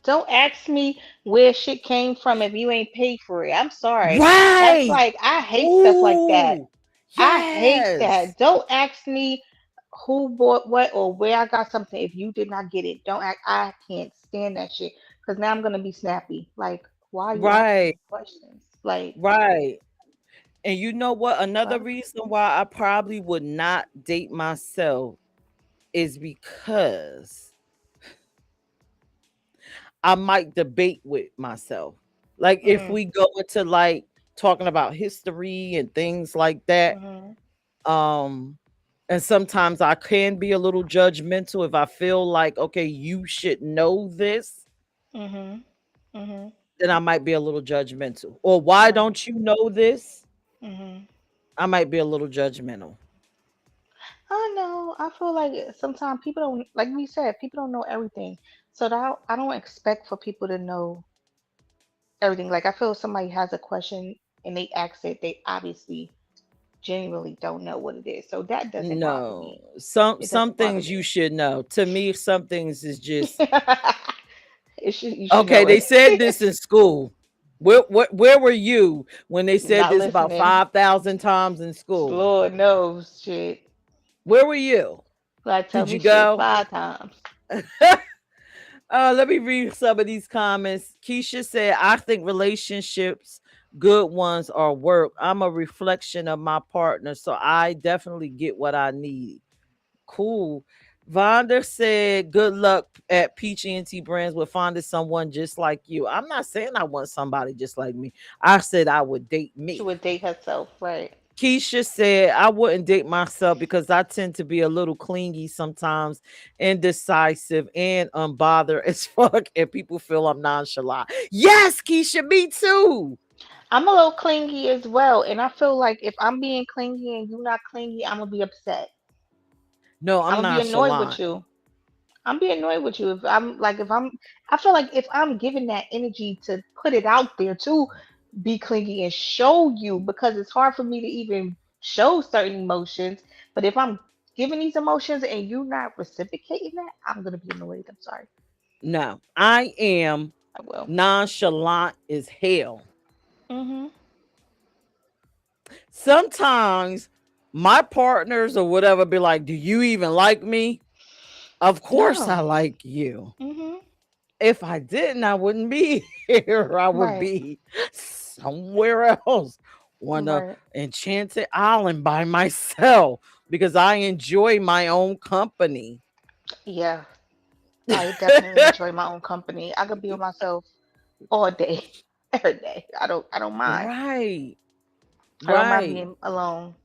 don't ask me where shit came from if you ain't paid for it. I'm sorry. That's right? like I hate stuff like that. Ooh, I hate yes, that. Don't ask me who bought what or where I got something if you did not get it. Don't act. I can't stand that shit because now I'm gonna be snappy. Like, why are you asking right, me questions? Like, right. And you know what? Another fuck. reason why I probably would not date myself is because I might debate with myself. Like if Mm. we go into like talking about history and things like that, Mhm. um and sometimes I can be a little judgmental if I feel like okay, you should know this, Mhm. Mhm. then I might be a little judgmental. Or why Right. don't you know this? Mhm. I might be a little judgmental. I know. I feel like sometimes people don't, like we said, people don't know everything. So that I don't expect for people to know everything. Like I feel if somebody has a question and they ask it, they obviously genuinely don't know what it is. So that doesn't bother No. me. Some It some doesn't bother things you me. should know. To me, some things is just You should okay, know they it. said this in school. Where were you when they said Not this about listening. 5,000 times in school? Lord knows shit. Where were you? Like tell Did me you shit go? 5 times. Let me read some of these comments. Keisha said, I think relationships, good ones, are work. I'm a reflection of my partner, so I definitely get what I need. cool. Vonda said, "Good luck at PEACHENTBRANDS with finding someone just like you." I'm not saying I want somebody just like me. I said I would date She me. would date herself, right? Keisha said, "I wouldn't date myself because I tend to be a little clingy sometimes, indecisive, and unbothered as fuck, and people feel I'm nonchalant." Yes, Keisha, me too. I'm a little clingy as well, and I feel like if I'm being clingy and you not clingy, I'm gonna be upset. No, I'm I'm gonna be annoyed with nonchalant. you. I'm being annoyed with you I feel like if I'm giving that energy to put it out there to be clingy and show you, because it's hard for me to even show certain emotions. But if I'm giving these emotions and you not reciprocating that, I'm gonna be annoyed. I'm sorry. No, I am I will. nonchalant as hell. Mhm. Sometimes my partners or whatever be like, "Do you even like me?" Of course I No. like you. Mhm. If I didn't, I wouldn't be here. I would Right. be somewhere else on a Right. enchanted island by myself because I enjoy my own company. Yeah. I definitely enjoy my own company. I could be with myself all day, every day. I don't mind. Right, I don't mind right, being alone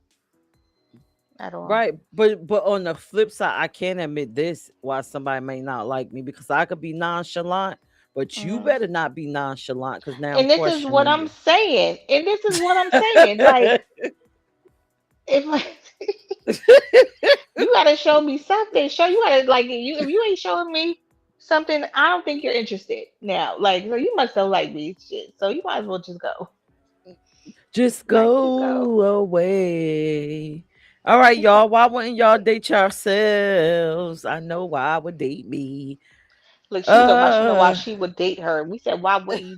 at all. right. But on the flip side, I can't admit this why somebody may not like me because I could be nonchalant, but you Hmm. better not be nonchalant because now I'm And this is what questioning I'm you. saying. And this is what I'm saying. Like, if you gotta show me something, show you gotta like you if you ain't showing me something, I don't think you're interested now. Like, so you must don't like me, shit. So you might as well just go. Just Like, just go. go away. All right, y'all. Why wouldn't y'all date yourselves? I know why would date me. Look, she was talking about she know why Uh, she would date her. We said, why wouldn't you?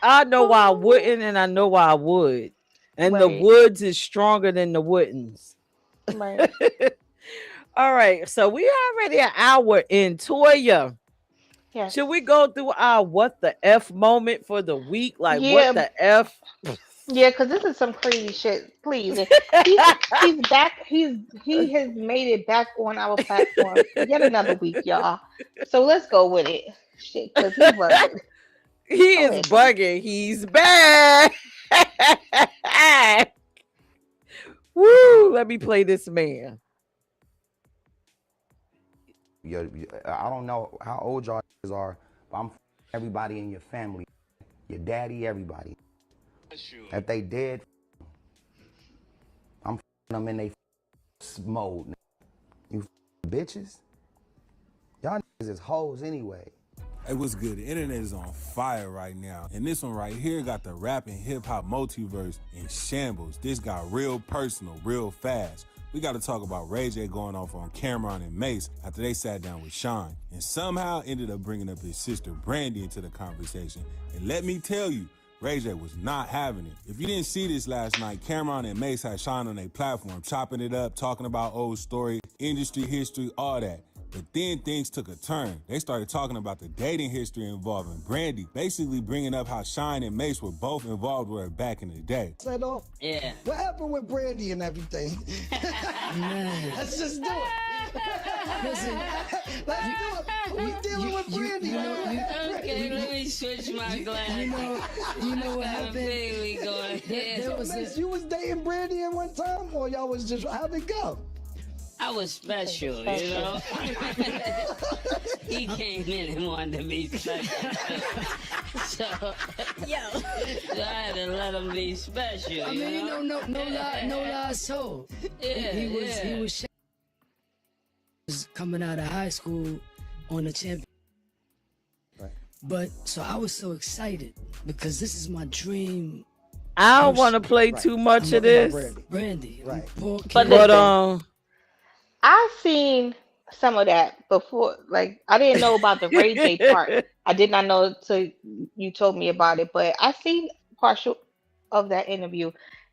I know why I Oh, wouldn't, and I know why I would. And the right, woods is stronger than the wouldn'ts. right. All right, so we already an hour in. Toya, Yes. should we go through our what the F moment for the week? Like what Yeah, the F? yeah, because this is some crazy shit. Please, he's he's back. He has made it back on our platform for yet another week, y'all. So let's go with it. Shit, because he bugging. He Go is ahead, B. bugging. He's back. Woo! Let me play this man. I don't know how old y'all are, but I'm everybody in your family, your daddy, everybody. If they dead, I'm them in they mode. You bitches, y'all is hoes anyway. Hey, what's good? The internet is on fire right now. And this one right here got the rap and hip hop multiverse in shambles. This got real personal, real fast. We got to talk about Ray J going off on Cameron and Mace after they sat down with Sean and somehow ended up bringing up his sister Brandy into the conversation. And let me tell you, Ray J was not having it. If you didn't see this last night, Cameron and Mace had Sean on their platform, chopping it up, talking about old story, industry history, all that. But then things took a turn. They started talking about the dating history involving Brandy, basically bringing up how Shine and Mace were both involved with her back in the day. Set off. Yeah. What happened with Brandy and everything? Man. Let's just do it. Listen, Let's do it. We dealing with Brandy. okay, let me switch my glass. You know what happened? We going. There was Mace, you was dating Brandy at one time, or y'all was just how'd it go? I was special, you know. He came in and wanted to be special. so I had to let him be special. I mean, you know, no lies told. Yeah, He was coming out of high school on the champion. Right. But so I was so excited because this is my dream. I don't want to play Right. too much I'm of talking about this, Brandy. Right. Poor But kid. but listen, I seen some of that before. Like, I didn't know about the Ray J part. I did not know until you told me about it. But I seen partial of that interview.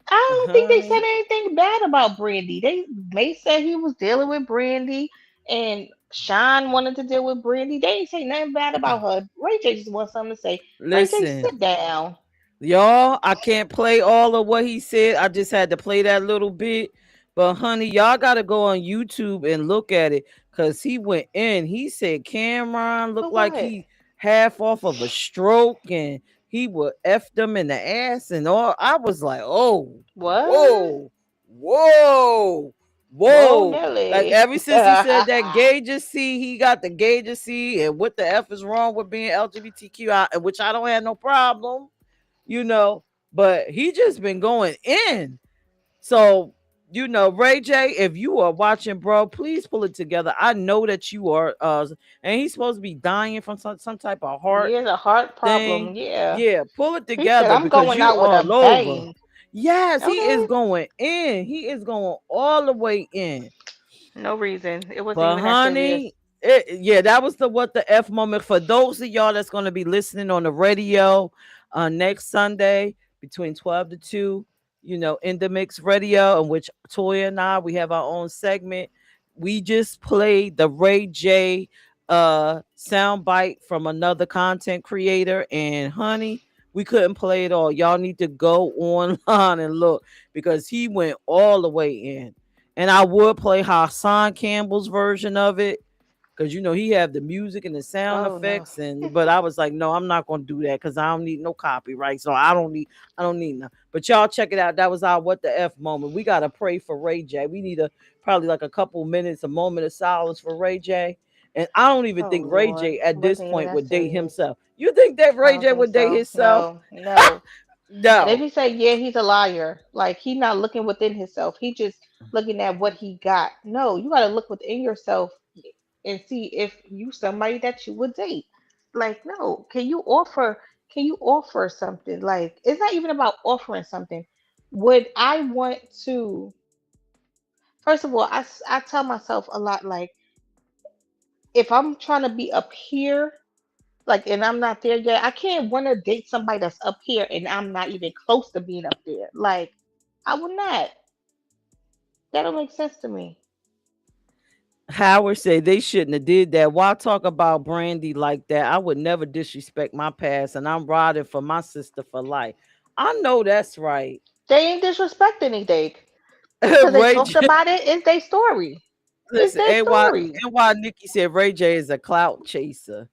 I don't think they said honey, anything bad about Brandy. They said he was dealing with Brandy, and Sean wanted to deal with Brandy. They didn't say nothing bad about her. Ray J just wants something to say. Ray J, listen, sit down. y'all. I can't play all of what he said. I just had to play that little bit But honey, y'all gotta go on YouTube and look at it because he went in. He said Cameron For looked like what? he half off of a stroke and he would F them in the ass and all. I was like, oh, What? whoa, whoa, Whoa, whoa. Like Nelly. ever since he said that gauges C, he got the gauges C, and what the F is wrong with being LGBTQI, and which I don't have no problem, you know, but he just been going in. So, Ray J, if you are watching, bro, please pull it together. I know that you are, and he's supposed to be dying from some type of He heart has a heart thing. problem. Yeah. Yeah, pull it He said, together I'm because going you out with a all over. bang. Yes, he is Okay. going in. He is going all the way in. No reason. It wasn't But even that serious. honey, yeah, that was the what the F moment for those of y'all that's going to be listening on the radio next Sunday between 12 to 2, in the mix radio, in which Toya and I, we have our own segment. We just played the Ray J sound bite from another content creator, and honey, we couldn't play it all. Y'all need to go online and look because he went all the way in. And I would play Hassan Campbell's version of it because he have the music and the sound Oh, no. effects, but I was like, no, I'm not gonna do that because I don't need no copyright. So I don't need no. But y'all check it out. That was our what the F moment. We gotta pray for Ray J. We need probably like a couple minutes, a moment of silence for Ray J. And I don't even Oh, think Ray Lord. J at It this wasn't even point that would date serious. himself. You think that I Ray don't J think would date so. himself? No, no. And if No. he say yeah, he's a liar. Like he not looking within himself. He just looking at what he got. No, you gotta look within yourself and see if you somebody that you would date. Like, no, can you offer something? Like, it's not even about offering something. Would I want to first of all, I tell myself a lot like if I'm trying to be up here, like and I'm not there yet, I can't want to date somebody that's up here and I'm not even close to being up there. Like, I would not. That don't make sense to me. Howard said they shouldn't have did that. Why talk about Brandy like that? I would never disrespect my past, and I'm riding for my sister for life. I know that's right. They ain't disrespect anything because they Ray talked J, about it. It's their story. It's listen, their story. NY Nikki said Ray J is a clout chaser.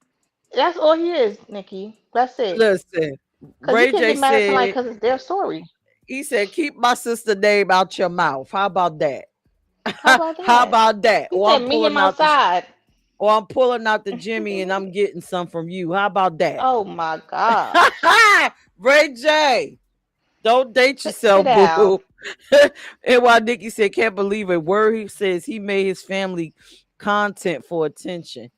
That's all he is, Nikki. That's it. Listen, Because you Ray can't J get mad at somebody said because it's their story. he said keep my sister name out your mouth. How about that? How about How that? about that? He said, meet him outside. Or I'm pulling out the Jimmy and I'm getting some from you. How about that? Oh my gosh. Ray J. Don't date Sit yourself, down. boo. And while Nikki said, can't believe a word he says he made his family content for attention.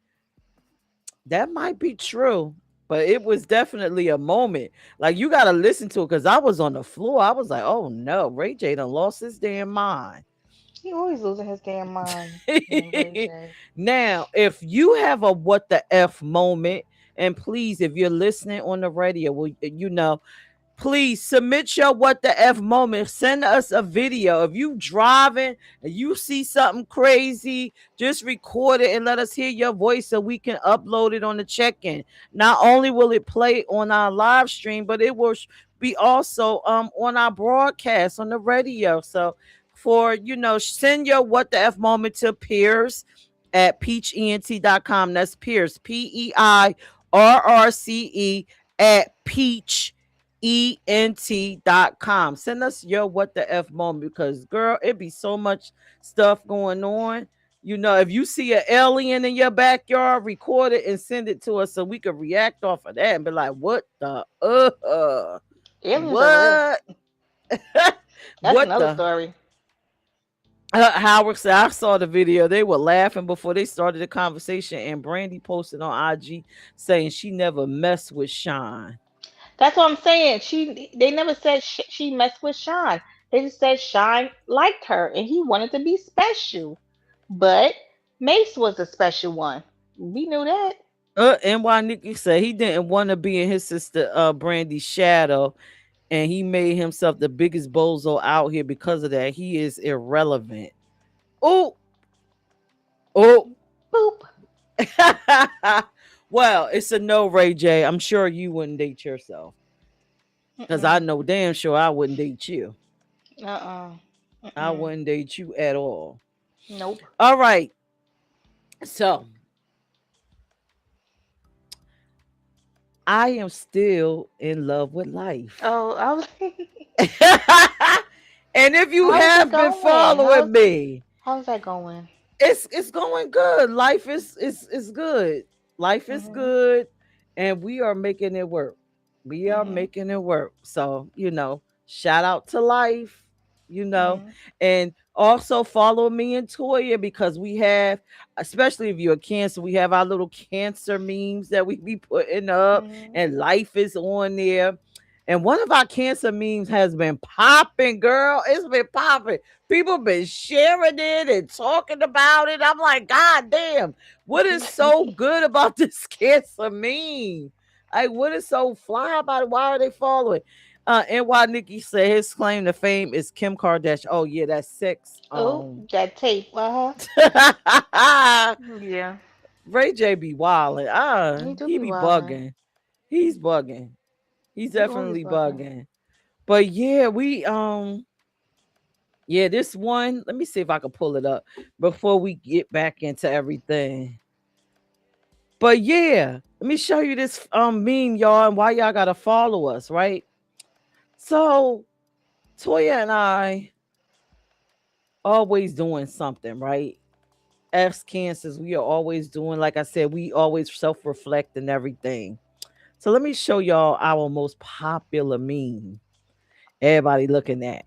That might be true, but it was definitely a moment. Like you gotta listen to it because I was on the floor. I was like, oh no, Ray J done lost his damn mind. He always losing his damn mind. Damn Ray J. Now, if you have a what the F moment, and please, if you're listening on the radio, well, please submit your what the F moment. Send us a video. If you driving and you see something crazy, just record it and let us hear your voice so we can upload it on the check-in. Not only will it play on our live stream, but it will be also on our broadcast on the radio. So for send your what the F moment to Pierce at peachent.com. That's Pierce, PEIRRCE at peach ENT.com. Send us your what the F moment because girl, it be so much stuff going on. If you see an alien in your backyard, record it and send it to us so we can react off of that and be like, what the Aliens are real. what? That's What another the story. Howard said, I saw the video. They were laughing before they started the conversation, and Brandy posted on IG saying she never messed with Sean. That's what I'm saying. They never said she messed with Sean. They just said Sean liked her and he wanted to be special. But Mace was a special one. We knew that. NY Nikki said he didn't want to be in his sister Brandy's shadow, and he made himself the biggest bozo out here because of that. He is irrelevant. Oh, oh. Boop. Well, it's a no, Ray J. I'm sure you wouldn't date yourself. Because I Mm-mm. know damn sure I wouldn't date you. Uh-uh. I Mm-mm. wouldn't date you at all. Nope. All right. So I am still in love with life. Oh, I was. And if you How is it have been going? following me, How's that going? it's going good. Life is good. Life is Mhm. good, and we are making it work. We are Mhm. making it work. So, shout out to life, Mhm. and also follow me and Toya because we have, especially if you're a cancer, we have our little cancer memes that we be putting up, Mhm. and life is on there. And one of our cancer memes has been popping, girl. It's been popping. People been sharing it and talking about it. I'm like, God damn, what is so good about this cancer meme? Like, what is so fly about it? Why are they following? And why Nikki said his claim to fame is Kim Kardashian. Oh yeah, that's sex. Oh, that tape. Uh huh. Yeah. Ray J be wilding. He do He be be wildin'. bugging. He's bugging. He's He always definitely bugging. bugging. But yeah, yeah, this one, let me see if I can pull it up before we get back into everything. But yeah, let me show you this meme, y'all, and why y'all gotta follow us, right? So Toya and I always doing something, right? As cancers, we are always doing, like I said, we always self-reflect and everything. So let me show y'all our most popular meme. Everybody looking at.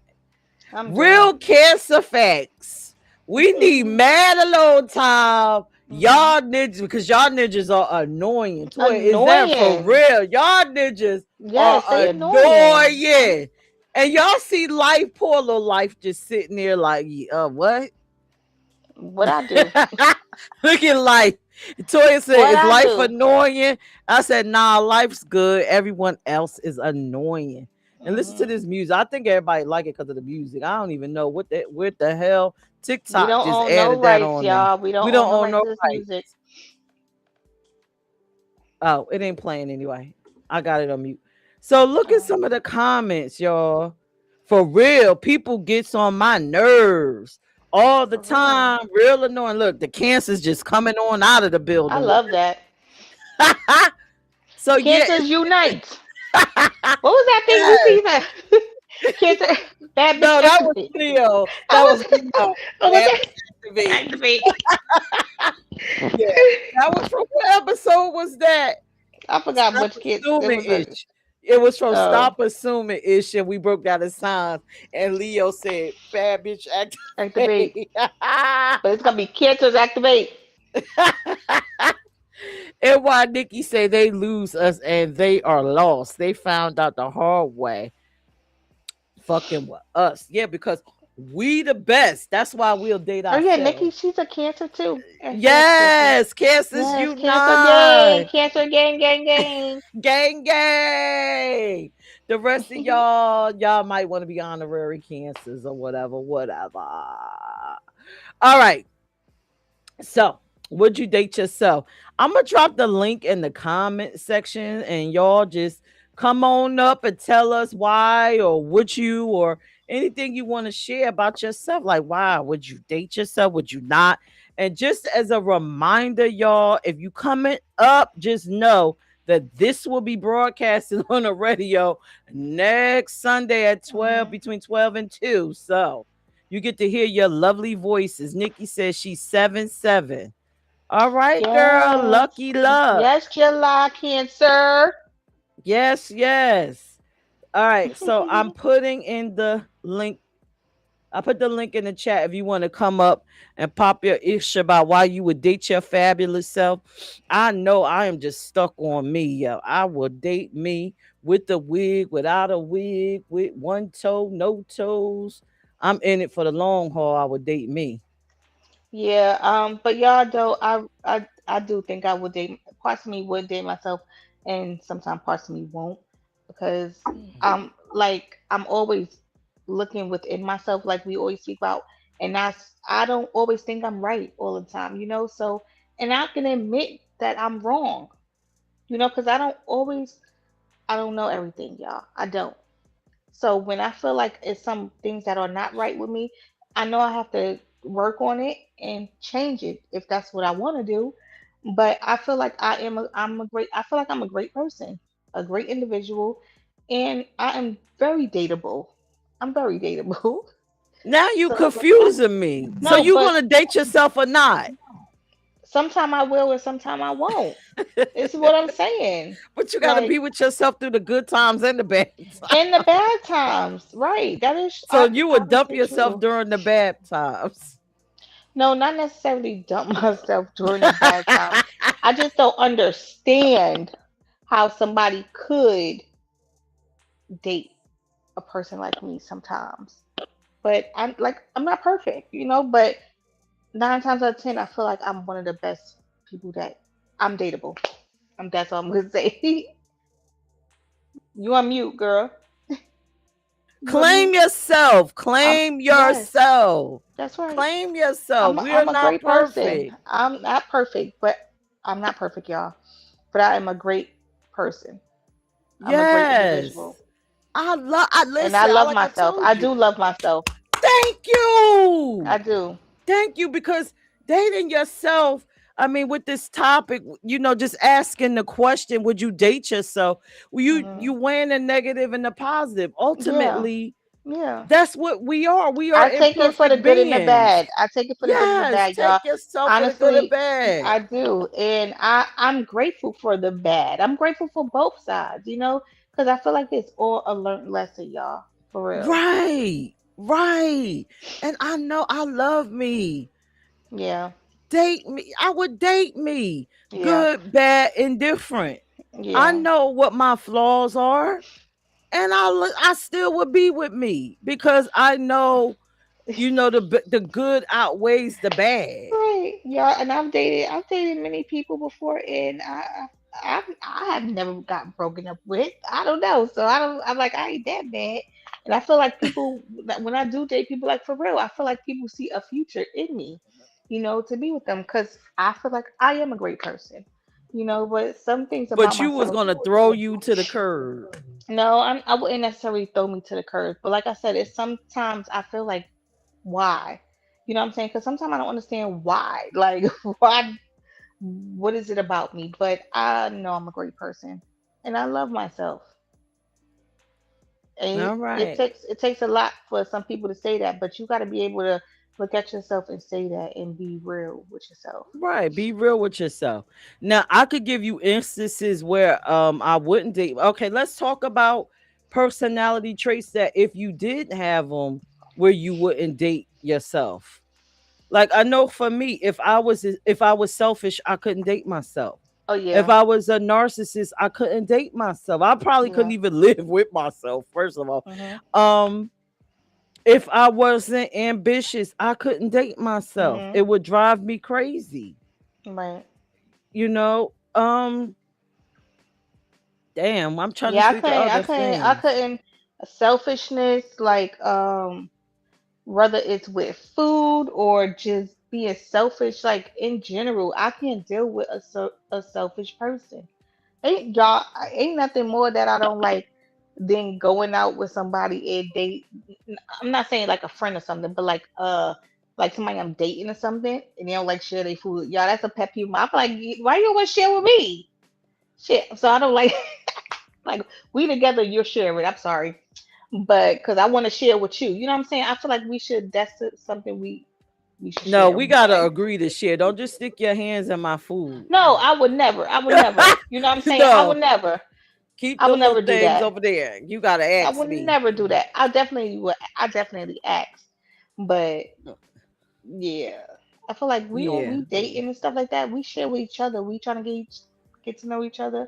I'm dead. Real cancer facts. We need mad alone time. Mhm. Y'all ninjas, because y'all ninjas are annoying. Toy, is that for Annoying. real? Y'all ninjas are Yes, they annoying. annoying. And y'all see life, poor little life, just sitting there like, what? What I do? Look at life. Toya said, What is I life do? annoying? I said, nah, life's good. Everyone else is annoying. And listen to Mhm. this music. I think everybody like it because of the music. I don't even know what the hell We TikTok don't just own no added that rights, on there. y'all. We don't We don't own no own rights no to this right. music. Oh, it ain't playing anyway. I got it on mute. So look at Oh. some of the comments, y'all. For real, people gets on my nerves all the For real. time. Real annoying. Look, the cancer's just coming on out of the I building with love that. so yeah, Cancers unite. What was that thing you see that? Cancer, bad bitch no, that was activate. Leo. I That was was, Leo. oh, was Bad that activate. activate? Yeah, that was from what episode was that? I forgot Stop which kid it assuming was. ish. It was from Oh, Stop Assuming Ish, and we broke down the signs. And Leo said, "Bad bitch activate. activate." But it's gonna be cancers activate. And why Nikki say they lose us and they are lost. They found out the hard way. Fucking with us. Yeah, because we the best. That's why we'll date Oh yeah, Nikki, ourselves. she's a cancer too. And so that's cancer. Yes, Kansas Yes, cancer gang, Unite. cancer gang, gang, gang. Gang gang. The rest of y'all might want to be honorary cancers or whatever, whatever. All right. So, would you date yourself? I'm gonna drop the link in the comment section, and y'all just come on up and tell us why or would you or anything you want to share about yourself. Like, why would you date yourself? Would you not? And just as a reminder, y'all, if you comment up, just know that this will be broadcasted on the radio next Sunday at 12, Mhm. between 12 and 2. So you get to hear your lovely voices. Nikki says she's 7'7". All right, girl. Yes, Lucky luck. yes, July cancer. Yes, yes. All right. So I'm putting in the link. I put the link in the chat if you want to come up and pop your issue about why you would date your fabulous self. I know I am just stuck on me, yo. I will date me with a wig, without a wig, with one toe, no toes. I'm in it for the long haul. I would date me. Yeah, but y'all though, I do think I would date. Parts of me would date myself, and sometimes parts of me won't, because I'm always looking within myself, like we always speak about, and I don't always think I'm right all the time, you know. So, and I can admit that I'm wrong, you know, because I don't know everything, y'all. I don't. So when I feel like it's some things that are not right with me, I know I have to work on it and change it if that's what I want to do. But I feel like I feel like I'm a great person, a great individual, and I am very dateable. I'm very dateable. Now you So confusing me. So no, you but gonna date yourself or not? sometime I will and sometime I won't. It's what I'm saying. But you gotta Like be with yourself through the good times and the bad times. in the bad times, right? That is So you would dump obviously yourself true. during the bad times. No, not necessarily dump myself during the bad times. I just don't understand how somebody could date a person like me sometimes. But I'm not perfect, but 9 times out of 10 I feel like I'm one of the best people that I'm dateable. That's all I'm gonna say. You on mute, girl. You on Claim mute? yourself. I'm Claim yes, yourself. that's right. Claim yourself. I'm a, We are I'm a not great person. perfect. I'm not perfect, but I'm not perfect, y'all. But I am a great person. I'm a great individual. Yes. I And I listen, love like I myself. told I you. do love myself. Thank I you. do. Thank you, because dating yourself, I mean, with this topic, just asking the question, would you date yourself? Well, you Hmm. weighing the negative and the positive. Yeah. Ultimately, Yeah. that's what we are. We are I take it for the imperfect good and the beings. bad. I take it for the good and the Yes, bad, y'all. take yourself for the good and Honestly, bad. I do. And I'm grateful for the bad. I'm grateful for both sides, because I feel like it's all a learned lesson, y'all. For real. Right, right. And I know I love me. Yeah. Date me. I would date me. Yeah. Good, bad, indifferent. I Yeah. know what my flaws are, and I still would be with me because I know, the good outweighs the bad. Right, yeah, and I've dated many people before, and I have never got broken up with. I don't know, so I'm like I ain't that bad, and I feel like people that when I do date people, like for real, I feel like people see a future in me, to be with them, because I feel like I am a great person, but some things about But you was myself. gonna throw you to the curb. No, I wouldn't necessarily throw me to the curb, but like I said, it's sometimes I feel like why, you know what I'm saying? Because sometimes I don't understand why, like why, what is it about me? But I know I'm a great person, and I love myself. And All right. it takes a lot for some people to say that, but you got to be able to look at yourself and say that and be real with yourself. Right. Be real with yourself. Now, I could give you instances where I wouldn't date. Okay, let's talk about personality traits that if you did have them where you wouldn't date yourself. Like I know for me, if I was selfish, I couldn't date myself. Oh If yeah, I was a narcissist, I couldn't date myself. I probably couldn't yeah. even live with myself, first of all. Mhm. Um, if I wasn't ambitious, I couldn't date myself. Mhm. It would drive me crazy. Right. You know, damn, I'm trying to Yeah, I think of couldn't. I other couldn't. I things. couldn't. Selfishness, like whether it's with food or just being selfish, like in general, I can't deal with a selfish person. Ain't nothing more that I don't like than going out with somebody and I'm not saying like a friend or something, but like somebody I'm dating or something, and they don't like share their food. Y'all, that's a pet peeve. I'm like, why you want to share with me? Shit. So I don't like like we together, you're sharing. I'm sorry, but because I want to share with you. You know what I'm saying? I feel like we should. Something we should No, share. we gotta agree to share. Don't just stick your hands in my food. No, I would never. I would never. You know what I'm saying? I would No, never. keep I the would little never do things that. over there. You gotta I ask would me. never do that. I definitely would. I definitely ask. But yeah, I feel like Yeah, we dating and stuff like that. We share with each other. We trying to get to know each other.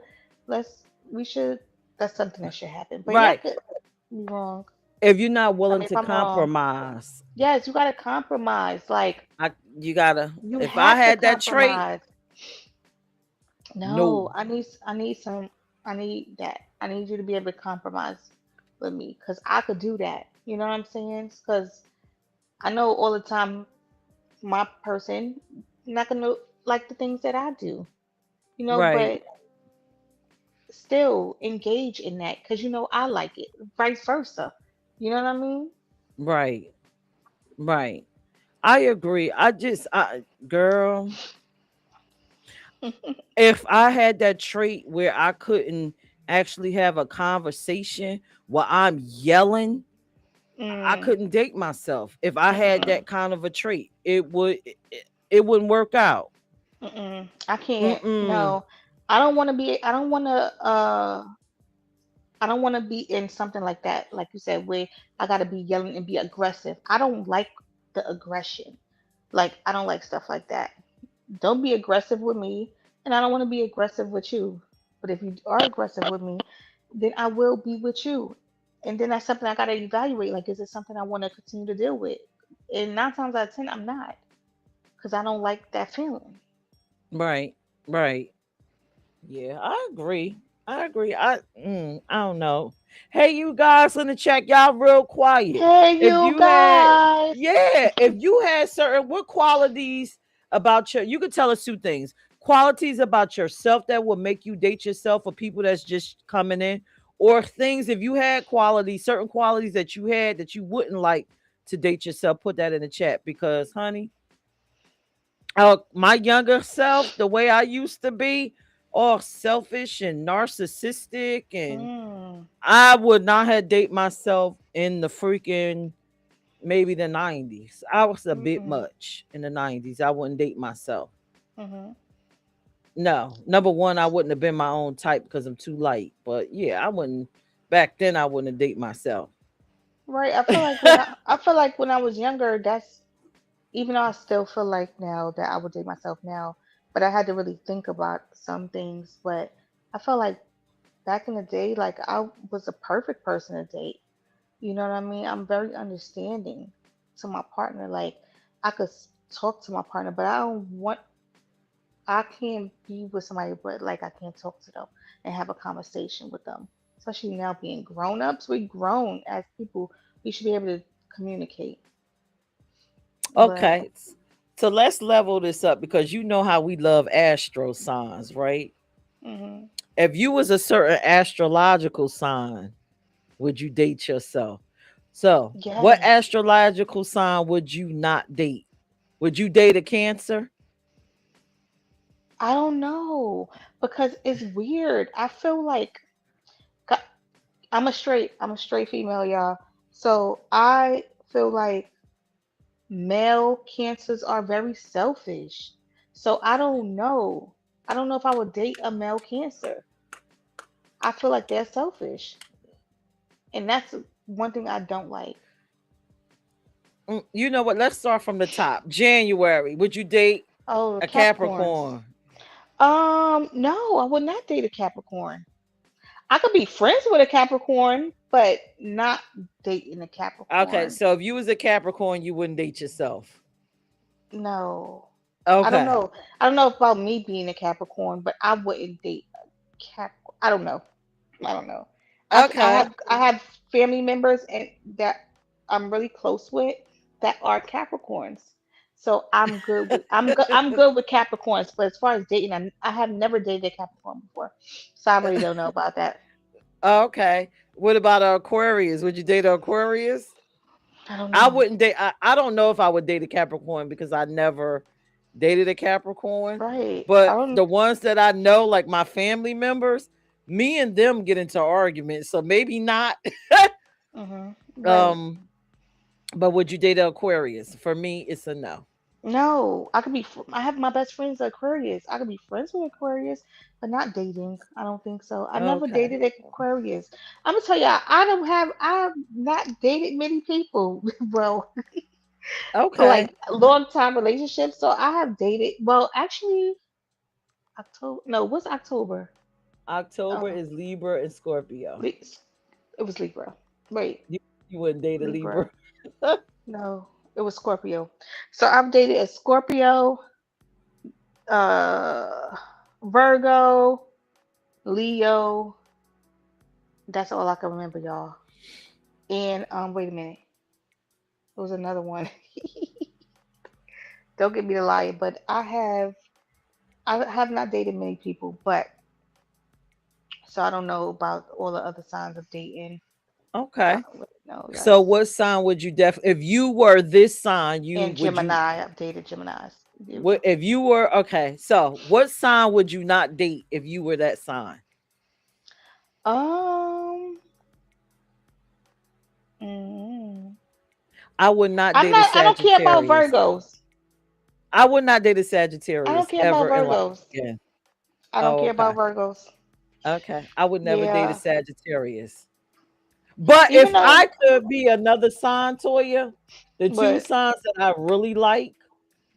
We should. That's something that should happen. But yeah, I right. could be wrong. If you're not Tell willing me if to I'm wrong. compromise, Yes, you gotta compromise. Like you gotta. you If I have to had that trait, compromise. No, no. I need that. I need you to be able to compromise with me because I could do that. You know what I'm saying? Because I know all the time my person not gonna like the things that I do. Right. But still engage in that because I like it, vice versa. You know what I mean? Right. Right. I agree. Girl, if I had that trait where I couldn't actually have a conversation while I'm yelling, I Mm, couldn't date myself. If I had mm-mm, that kind of a trait, it wouldn't work out. mm-mm. I can't. Mm-mm. No, I don't want to be. I don't want to. I don't want to be in something like that, like you said, where I got to be yelling and be aggressive. I don't like the aggression. Like I don't like stuff like that. Don't be aggressive with me, and I don't want to be aggressive with you. But if you are aggressive with me, then I will be with you. And then that's something I gotta evaluate. Like, is it something I want to continue to deal with? And 9 times out of 10, I'm not, because I don't like that feeling. Right. Right. Yeah, I agree. I agree. I don't know. Hey, you guys in the chat, y'all real quiet. Hey, If you you had, guys. yeah, if you had certain what qualities about you could tell us two things. Qualities about yourself that will make you date yourself, or people that's just coming in, or things if you had qualities, certain qualities that you had that you wouldn't like to date yourself. Put that in the chat because, honey, my younger self, the way I used to be, all selfish and narcissistic, and Mm, I would not have date myself in the freaking maybe the 90s. I was a bit mm-mm, much in the 90s. I wouldn't date myself. mm-hmm. No, number one, I wouldn't have been my own type because I'm too light. But yeah, I wouldn't. Back then, I wouldn't have date myself. Right. I feel like when I was younger, that's even though I still feel like now that I would date myself now, but I had to really think about some things. But I felt like back in the day, like I was a perfect person to date. You know what I mean? I'm very understanding to my partner. Like I could talk to my partner, but I can't be with somebody, but like I can't talk to them and have a conversation with them. Especially now being grown ups, we grown as people. We should be able to communicate. But Okay, so let's level this up because you know how we love astro signs, right? hmm If you was a certain astrological sign, would you date yourself? So, what yes, astrological sign would you not date? Would you date a Cancer? I don't know because it's weird. I feel like c- I'm a straight female, y'all. So I feel like male cancers are very selfish. So I don't know. I don't know if I would date a male cancer. I feel like they're selfish. And that's one thing I don't like. You know what? Let's start from the top. January. Would you date Oh, the a Capricorns. Capricorn? No, I would not date a Capricorn. I could be friends with a Capricorn, but not dating a Okay, Capricorn. so if you was a Capricorn, you wouldn't date yourself. No. I don't Okay. know. I don't know about me being a Capricorn, but I wouldn't date a Capricorn. I don't know. I don't know. I Okay. have family members and that I'm really close with that are Capricorns. So I'm good with Capricorns, but as far as dating, I have never dated a Capricorn before. So I really don't know about that. Okay. What about Aquarius? Would you date an Aquarius? I don't I know. wouldn't date. I don't know if I would date a Capricorn because I never dated a Capricorn. Right. I But don't the ones that I know, like my family members, me and them get into arguments. So maybe not. right. um, but would you date an Aquarius? For me, it's a no. No, I have my best friends Aquarius. I could be friends with Aquarius, but not dating. I don't think so. I never Okay. dated Aquarius. I'm gonna tell you, I've not dated many people. Well, Okay. like long time relationships. So I have dated. Well, actually, October. No, what's October? October Oh, is Libra and Scorpio. Le- it was Libra. Wait, You, you wouldn't date a Libra. Libra. No, it was Scorpio. So I've dated a Scorpio, uh, Virgo, Leo. That's all I can remember, y'all. And wait a minute, there was another one. Don't get me to lie, but I have not dated many people, but So I don't know about all the other signs of dating. So I Okay. don't really know, So guys. what sign would you if you were this sign, And Gemini, I've dated Geminis. There we go. if you were okay, so what sign would you not date if you were that sign? Um, mm, I would not I'm date a not. I don't care about Sagittarius. Virgos. I would not date a I don't Sagittarius care about ever in life Virgos. again. I don't Oh, care okay. about Virgos. Okay. I would never date a Yeah. Sagittarius. But Even if though, I could be another sign, Toya, the two but signs that I really like,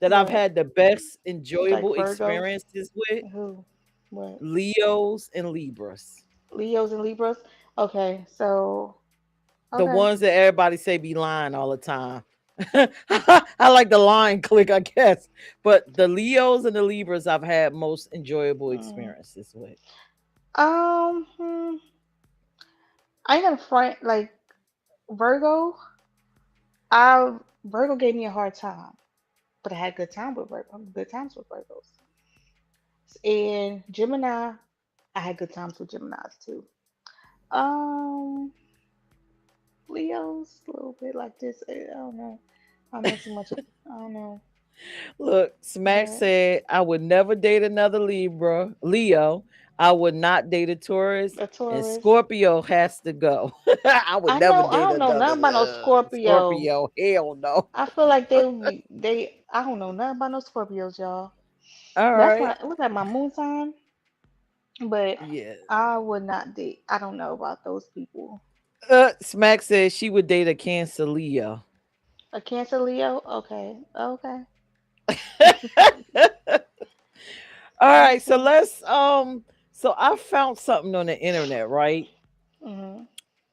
that I've what? had the best Like enjoyable Virgos? experiences with, Who? What? Leos and Libras. Leos and Libras? Okay, so The okay. ones that everybody say be lying all the time. I like the line click, I guess. But the Leos and the Libras I've had most enjoyable Mm. experiences with. Hmm, I ain't gonna front like Virgo. I Virgo gave me a hard time, but I had good time with Virgo. Good times with Virgos. And Gemini, I had good times with Geminis too. Um, Leo's a little bit like this. I don't know. I don't know too much. I don't know, Look, Smack but said I would never date another Leo. I would not date a Taurus, a and Taurus. Scorpio has to go. I would I never know. I date don't know another nothing about no Scorpios. Scorpio. Hell no. I feel like they would be. They. I don't know nothing about no Scorpios, y'all. All That's right. my. What's that? My moon sign. But Yeah. I would not date. I don't know about those people. Smack said she would date a Cancer Leo. A Cancer Leo. Okay. Okay. All right, so Okay. so I found something on the internet, right? Mhm.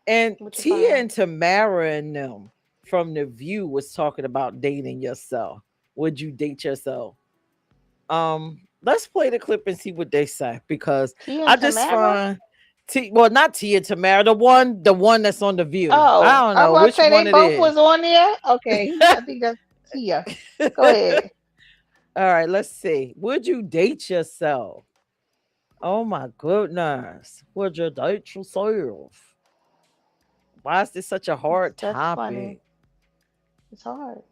And What you Tia find? and Tamara and them from The View was talking about dating yourself. Would you date yourself? Let's play the clip and see what they say because Tia and I just Tamara. find well, not Tia Tamara, the one that's on The View. I Oh, don't I was know about to which say they one it both is. was on there. Okay, I think that's Tia. Go ahead. All right, let's see. Would you date yourself? Oh my goodness. Would you date yourself? Why is this such a hard That's funny. topic? It's hard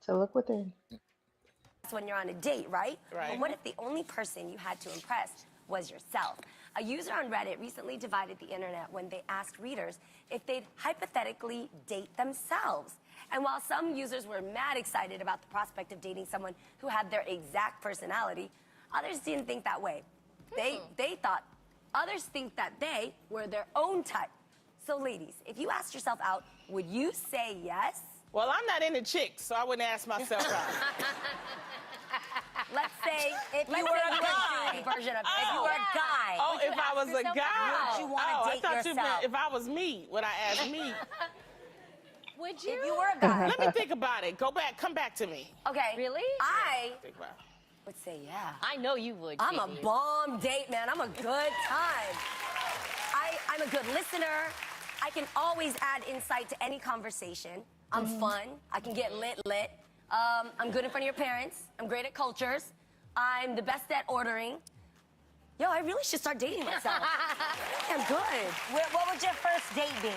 to look within. When you're on a date, right? Right. But what if the only person you had to impress was yourself? A user on Reddit recently divided the internet when they asked readers if they'd hypothetically date themselves. And while some users were mad excited about the prospect of dating someone who had their exact personality, others didn't think that way. They thought others think that they were their own type. So ladies, if you asked yourself out, would you say yes? Well, I'm not into chicks, so I wouldn't ask myself out. Let's say if you were a guy version of if you were a guy. Oh, would you if I ask was a yourself guy. out? Would you want to I date thought you yourself? meant if I was me, would I ask me? Would you? If you were a guy. Let me think about it. Come back to me. Okay. Really? I Think about it. would say yeah. I know you would. I'm a Katie. bomb date, man. I'm a good time. I'm a good listener. I can always add insight to any conversation. I'm fun. I can get lit. I'm good in front of your parents. I'm great at cultures. I'm the best at ordering. Yo, I really should start dating myself. I'm good. What would your first date be?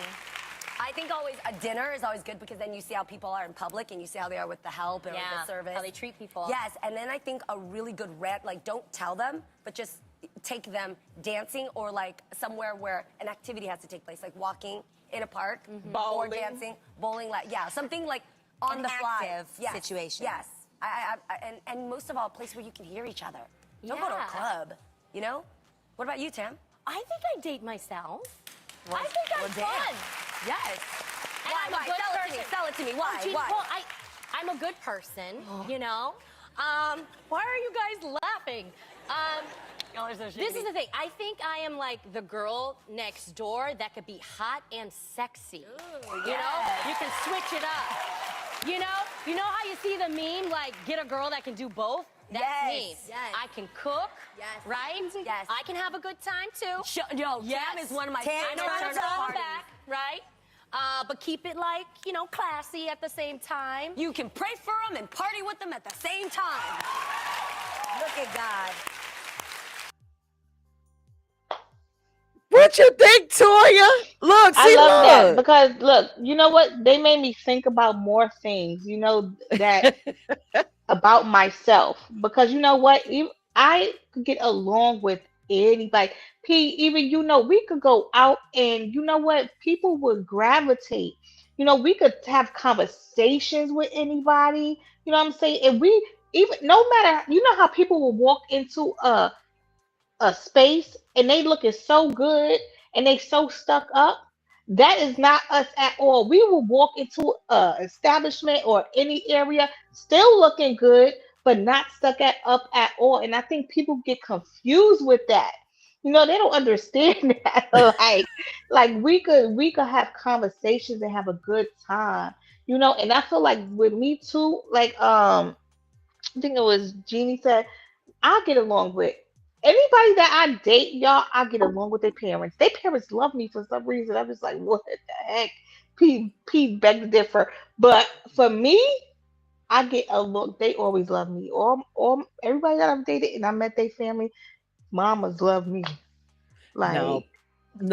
I think always a dinner is always good because then you see how people are in public and you see how they are with the help and with the service. How they treat people. Yes, and then I think a really good rant, like don't tell them, but just take them dancing or like somewhere where an activity has to take place, like walking in a park or dancing, bowling, like something like on An the fly. active situation. Yes, and most of all, a place where you can hear each other. Don't go to a Yeah. club, you know? What about you, Tam? I think I date myself. I think I'm fun. Yes. And Why? I'm a good Sell person. it to me. Sell it to me. Why? Oh, gee, Why? Well, I'm a good person, you know. Why are you guys laughing? Y'all are so This shady. is the thing. I think I am like the girl next door that could be hot and sexy. You know, you can switch it up. You know how you see the meme like get a girl that can do both. That's me. Yes. I can cook. Yes. Right. Yes. I can have a good time too. Yo, Tam is one of my I know how to favorite throw parties. back. Right. But keep it like classy at the same time. You can pray for them and party with them at the same time. Look at God. What you think, Toya? Look, I see, love that look. because look, you know what? They made me think about more things, that about myself. Because you know what? I could get along with anybody. Even we could go out and you know what? People would gravitate. We could have conversations with anybody. You know what I'm saying? And we even no matter how people will walk into a space and they looking so good and they so stuck up. That is not us at all. We will walk into a establishment or any area still looking good, but not up at all. And I think people get confused with that. They don't understand that. like we could have conversations and have a good time. And I feel like with me too, like I think it was Jeannie said I get along with anybody that I date, y'all. I get along with their parents. Their parents love me for some reason. I'm just like, what the heck? P beg to differ. But for me, I get along. They always love me. All everybody that I've dated and I met their family, mamas love me. No, Like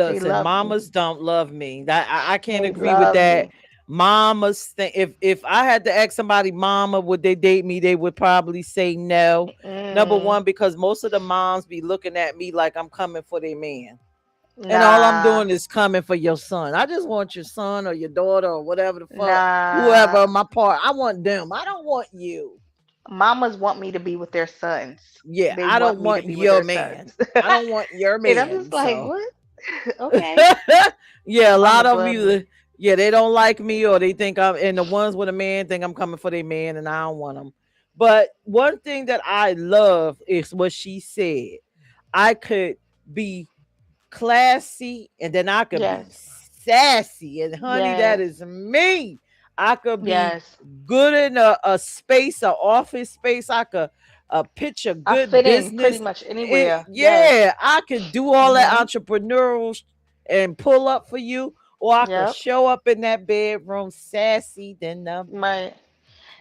they listen, love me. mamas don't love me. That I can't They agree with love that. me. Mamas think if I had to ask somebody, mama, would they date me? They would probably say no. Number Mm, one, because most of the moms be looking at me like I'm coming for their man. And all I'm nah, doing is coming for your son. I just want your son or your daughter or whatever the fuck, nah. whoever my part. I want them. I don't want you. Mamas want me to be with their sons. Yeah, They I want don't me to want be with your their sons. man. I don't want your And I'm man. just like, So what? Okay. yeah, a lot Mamas of love you, me. yeah, they don't like me or they think I'm, and the ones with a man think I'm coming for their man and I don't want them. But one thing that I love is what she said. I could be classy and then I could be Yes. sassy. And honey, that Yes. is me. I could be Yes. good in a space, a office space. I could pitch a I good fit in pretty business. much anywhere. Yes. Yeah, I could do all that Mhm. entrepreneurial and pull up for you, or I could Yep. show up in that bedroom sassy than the Right.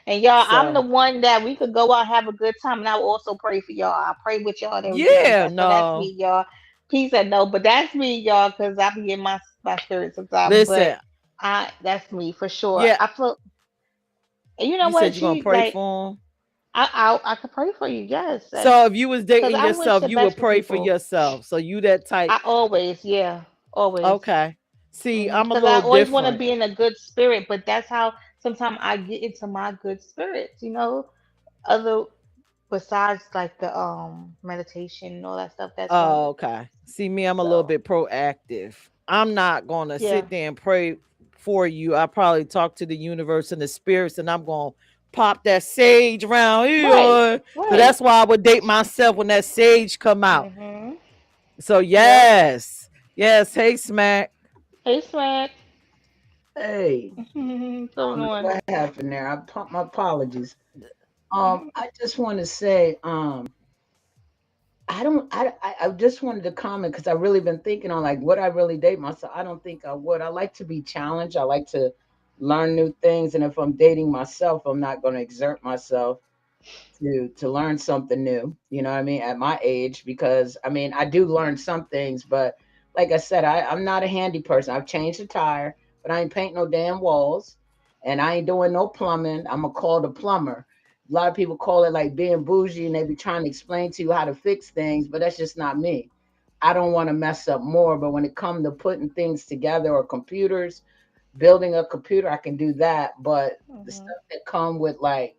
And y'all, I'm the so. one that we could go out and have a good time, and I will also pray for y'all. I pray with y'all and everything like Yeah, that. So that's no. me, y'all. Peace and no, but that's me, y'all, because I be in my spirit sometimes. But Listen, that's me for sure. yeah, I feel. And you know you said what? you're gonna She pray like for him. I could pray for you. Yes, So if you was because dating I wish yourself, the you would best for pray for people. yourself. So you that type. I always, yeah, always. Okay. See, I'm a Because I little always want to different. be in a good spirit, but that's how sometimes I get into my good spirits. Other besides like the meditation and all that stuff that's going. Oh, okay. See me, I'm a little So bit proactive. I'm not gonna yeah, sit there and pray for you. I probably talk to the universe and the spirits, and I'm gonna pop that sage around right, here. So right. that's why I would date myself when that sage come out. Mhm. So Yep. yes, yes. Hey, Smack. Hey, Smack. Hey, What's I going don't know on? what happened there. My apologies. I just want to say, I don't, I just wanted to comment because I really been thinking on like would I really date myself? I don't think I would. I like to be challenged. I like to learn new things, and if I'm dating myself, I'm not going to exert myself to learn something new. You know what I mean? At my age, because I mean I do learn some things, but like I said, I'm not a handy person. I've changed the tire, but I ain't paint no damn walls, and I ain't doing no plumbing. I'm gonna call the plumber. A lot of people call it like being bougie, and they be trying to explain to you how to fix things, but that's just not me. I don't want to mess up more, but when it comes to putting things together or computers, building a computer, I can do that. But the Mhm. stuff that come with like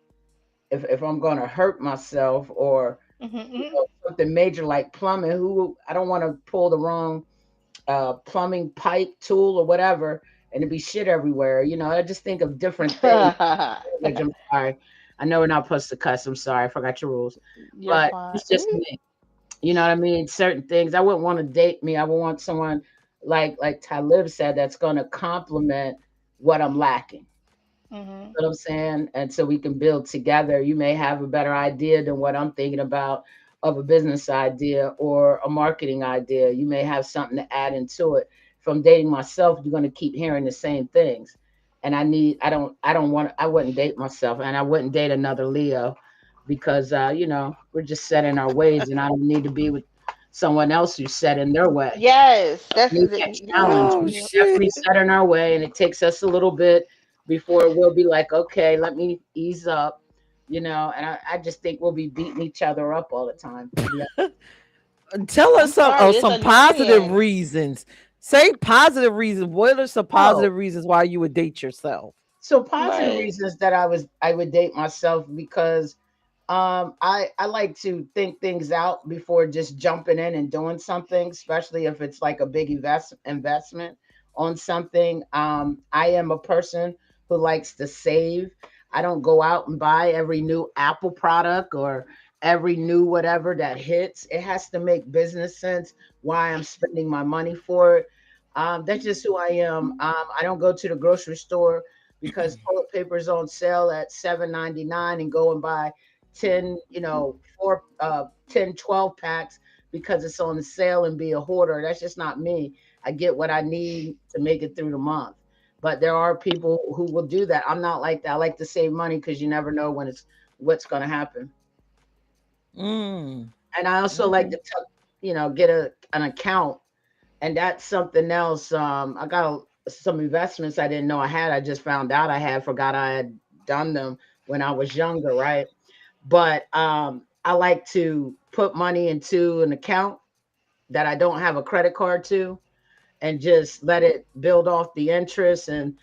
if I'm gonna hurt myself or Mhm. something major like plumbing, who I don't want to pull the wrong plumbing pipe tool or whatever and it be shit everywhere. I just think of different things. Like, I'm sorry. I know we're not supposed to cuss. I'm sorry. I forgot your rules. You're But fine. it's just me. You know what I mean? Certain things. I wouldn't want to date me. I would want someone like Talib said that's gonna complement what I'm lacking. Mhm. What I'm saying? And so we can build together. You may have a better idea than what I'm thinking about of a business idea or a marketing idea. You may have something to add into it. From dating myself, you're going to keep hearing the same things. And I wouldn't date myself and I wouldn't date another Leo because, we're just set in our ways and I don't need to be with someone else who's set in their way. Yes, that's Need that challenge. Oh We're definitely shit. set in our way, and it takes us a little bit before we'll be like, okay, let me ease up, and I just think we'll be beating each other up all the time. To be Tell us I'm sorry, it's some positive annoying. reasons. Say positive reasons. What are some Oh, positive reasons why you would date yourself? so positive Right. reasons that I would date myself because I like to think things out before just jumping in and doing something, especially if it's like a big investment on something. I am a person who likes to save. I don't go out and buy every new Apple product or every new whatever that hits. It has to make business sense why I'm spending my money for it. That's just who I am. I don't go to the grocery store because toilet paper is on sale at 7.99 and go and buy 10, 10, 12 packs because it's on sale and be a hoarder. That's just not me. I get what I need to make it through the month. But there are people who will do that. I'm not like that. I like to save money because you never know what's going to happen. Mm. And I also like Okay. to, get an account, and that's something else. I got some investments I didn't know I had. I just found out I had, forgot I had done them when I was younger, right? But I like to put money into an account that I don't have a credit card to and just let it build off the interest. And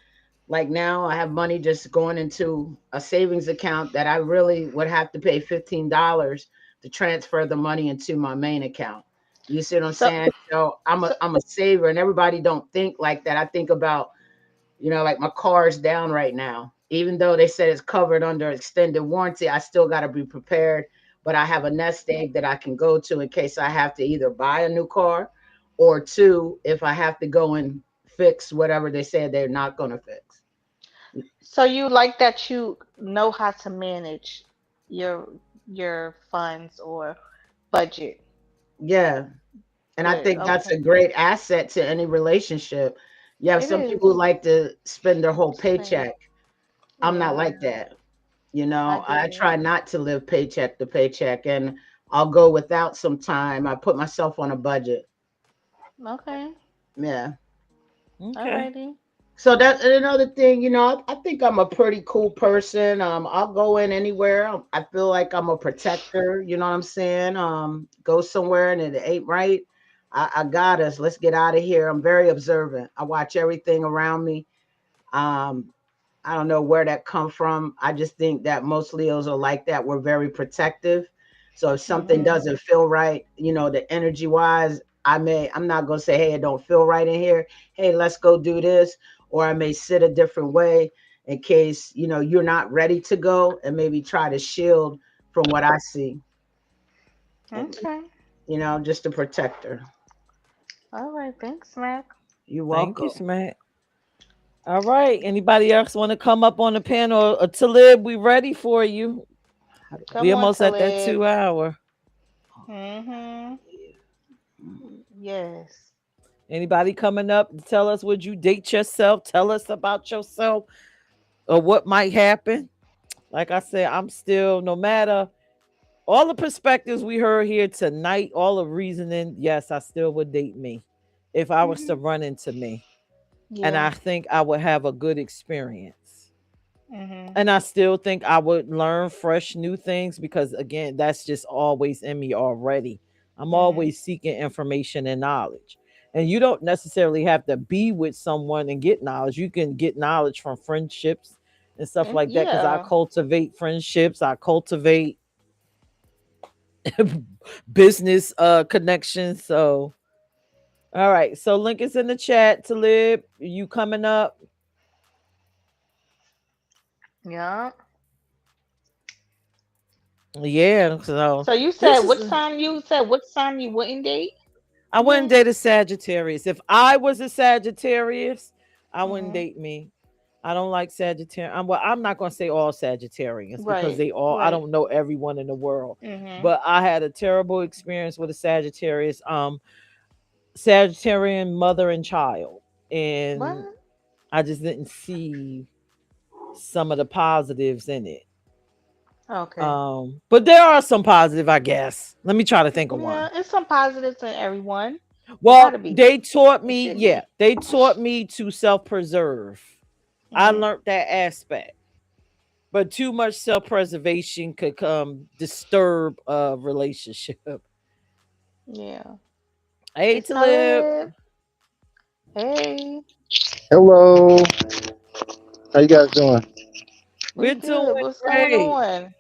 like now, I have money just going into a savings account that I really would have to pay $15 to transfer the money into my main account. You see what I'm So, saying? So so I'm a saver, and everybody don't think like that. I think about, like my car is down right now. Even though they said it's covered under extended warranty, I still got to be prepared. But I have a nest egg that I can go to in case I have to either buy a new car or two, if I have to go and fix whatever they said they're not going to fix. so you like that you know how to manage your your funds or budget. Yeah. And I Good. think that's a Okay. great asset to any relationship. You have It some people who is. like to spend their whole Spend. paycheck. I'm not Yeah, like that. I I get it. try not to live paycheck to paycheck, and I'll go without some time. I put myself on a budget. Okay. Yeah. Okay. Alrighty. So that's another thing, I think I'm a pretty cool person. I'll go in anywhere. I feel like I'm a protector, you know what I'm saying? Go somewhere and it ain't right. I got us. Let's get out of here. I'm very observant. I watch everything around me. Um, I don't know where that come from. I just think that most Leos are like that. We're very protective. So if something Mhm. doesn't feel right, the energy wise, I'm not gonna say, hey, it don't feel right in here. Hey, let's go do this. Or I may sit a different way in case, you're not ready to go and maybe try to shield from what I see. And Okay. just a protector. All right. Thanks, Mac. You're Thank you, welcome. Smack. All right. Anybody else want to come up on the panel? Talib, we ready for you. We Come on, almost at that Talib. 2 hour. Mhm. Yes. Anybody coming up to tell us, would you date yourself? Tell us about yourself or what might happen. Like I said, I'm still, no matter all the perspectives we heard here tonight, all the reasoning, yes, I still would date me if I was to Mhm. run into me. And Yeah. I think I would have a good experience. Mhm. And I still think I would learn fresh new things because, again, that's just always in me already. I'm Mhm. always seeking information and knowledge. And you don't necessarily have to be with someone and get knowledge. You can get knowledge from friendships and stuff like that because I Yeah. cultivate friendships, I cultivate business connections. So, all right. So, link is in the chat. Talib, you coming up? Yeah. Yeah. So, So you said this is. what sign? You said what sign you wouldn't date I wouldn't again? date a Sagittarius. If I was a Sagittarius, I wouldn't Mhm. date me. I don't like Sagittarius. I'm not going to say all Sagittarians because Right. they all, I Right. don't know everyone in the world. Mhm. But I had a terrible experience with a Sagittarius, Sagittarian mother and child. And What? I just didn't see some of the positives in it. Okay. But there are some positive, I guess. Let me try to think of Yeah, one. it's some positives in everyone. It Well, gotta be. they taught It me, should yeah, be. they taught me to self-preserve. I Mhm. learned that aspect. But too much self-preservation could disturb a relationship. Yeah. Hey Miss Talib. Talib. Hey. Hello, how you guys doing? We We're doing good. What's going great. on?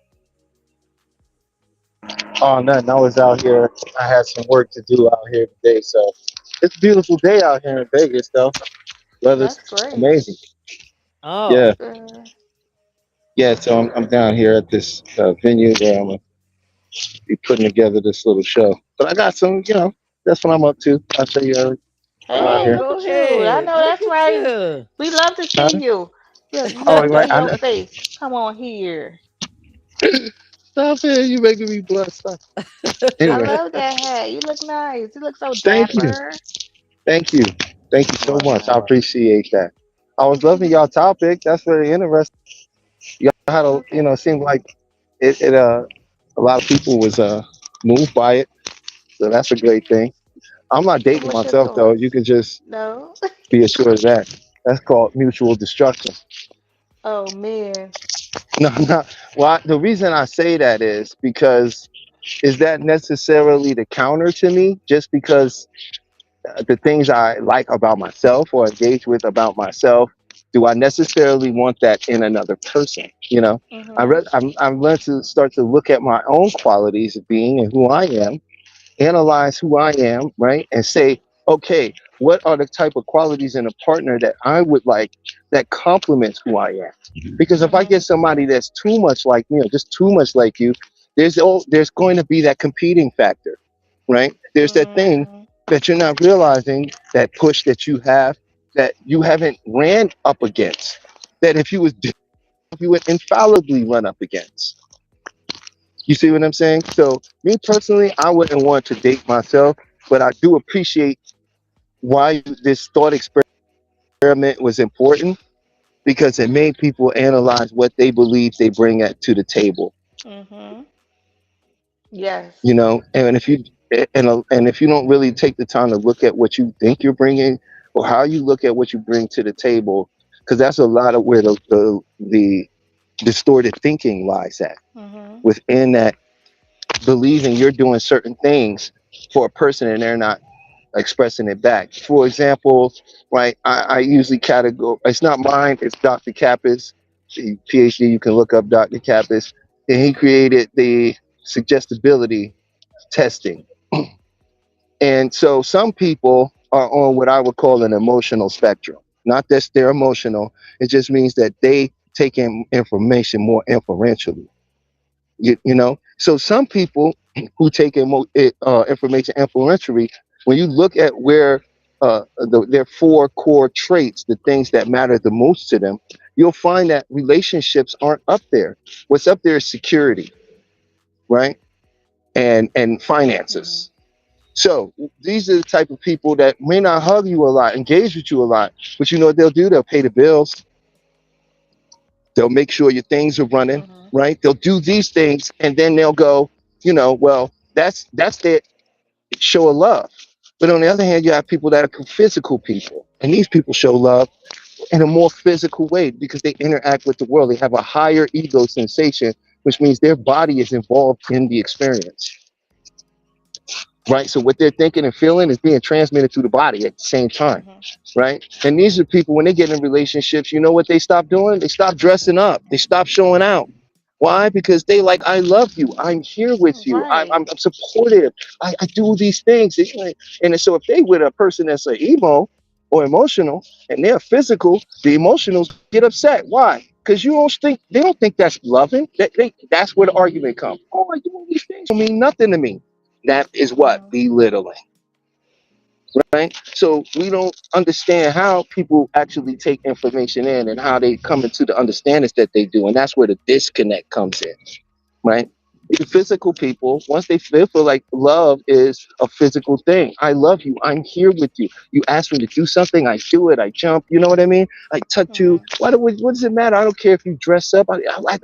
Oh, nothing. I was out here. I had some work to do out here today, so it's a beautiful day out here in Vegas, though. Weather's That's great. amazing. Oh. Yeah, That's good. yeah. So I'm down here at this venue where I'm gonna be putting together this little show. But I got some, that's what I'm up to. I'll show you. I'm out Hey, Oh, here. look go at you. I ahead. know Look that's at right. you. We love to Huh? see you. We Oh, love to right. see your face. Come on here. Stop it. You making me blush. Stop. I Anyway, love that hat. You look nice. You look so thank you. dapper. Thank you. Thank you You're so much. I welcome. appreciate that. I was loving y'all topic. That's very interesting. Y'all had a, Okay. it seemed like it a lot of people was moved by it, so that's a great thing. I'm not So dating what's your myself though. You thoughts? can just No? be assured of that. That's called mutual destruction. Oh man. No, not why. The reason I say that is because is that necessarily the counter to me? Just because the things I like about myself or engage with about myself, do I necessarily want that in another person? Mhm. I've learned to start to look at my own qualities of being and who I am, analyze who I am, right? And say, okay, what are the type of qualities in a partner that I would like that complements who I am? Because if I get Mhm. somebody that's too much like me or just too much like you, there's going to be that competing factor, right? There's that thing Mhm. that you're not realizing, that push that you have that you haven't ran up against. That if you was you would infallibly run up against. You see what I'm saying? So me personally, I wouldn't want to date myself, but I do appreciate why this thought experiment was important because it made people analyze what they believe they bring to the table. Mhm. Yes. And if you and if you don't really take the time to look at what you think you're bringing or how you look at what you bring to the table, because that's a lot of where the distorted thinking lies at Mhm. within that believing you're doing certain things for a person and they're not expressing it back. For example, right, I usually categorize, it's not mine, it's Dr. Kappa's, the PhD. You can look up Dr. Kappa's, and he created the suggestibility testing. And so some people are on what I would call an emotional spectrum. Not that they're emotional, it just means that they take in information more inferentially. So some people who take information inferentially, when you look at where their four core traits, the things that matter the most to them, you'll find that relationships aren't up there. What's up there is security, right? And Mhm. finances. So these are the type of people that may not hug you a lot, engage with you a lot, but you know what they'll do? They'll pay the bills. They'll make sure your things are running, Mhm. right? They'll do these things, and then they'll go, well, that's their show of love. But on the other hand, you have people that are physical people, and these people show love in a more physical way because they interact with the world. They have a higher ego sensation, which means their body is involved in the experience, right? So what they're thinking and feeling is being transmitted through the body at the same time, Mhm. right? And these are people, when they get in relationships, you know what they stop doing? They stop dressing up. They stop showing out. Why? Because they like, I love you. I'm here with you. Right. I'm supportive. I do these things. And so if they with a person that's an emo or emotional and they're physical, the emotionals get upset. Why? Because they don't think that's loving. That's where the argument comes. Oh, I do these things don't mean nothing to me. That is what? Mhm. Belittling, right? So we don't understand how people actually take information in and how they come into the understandings that they do. And that's where the disconnect comes in, right? The physical people, once they feel like love is a physical thing. I love you. I'm here with you. You ask me to do something, I do it. I jump. You know what I mean? I touch you. Mhm. What does it matter? I don't care if you dress up. I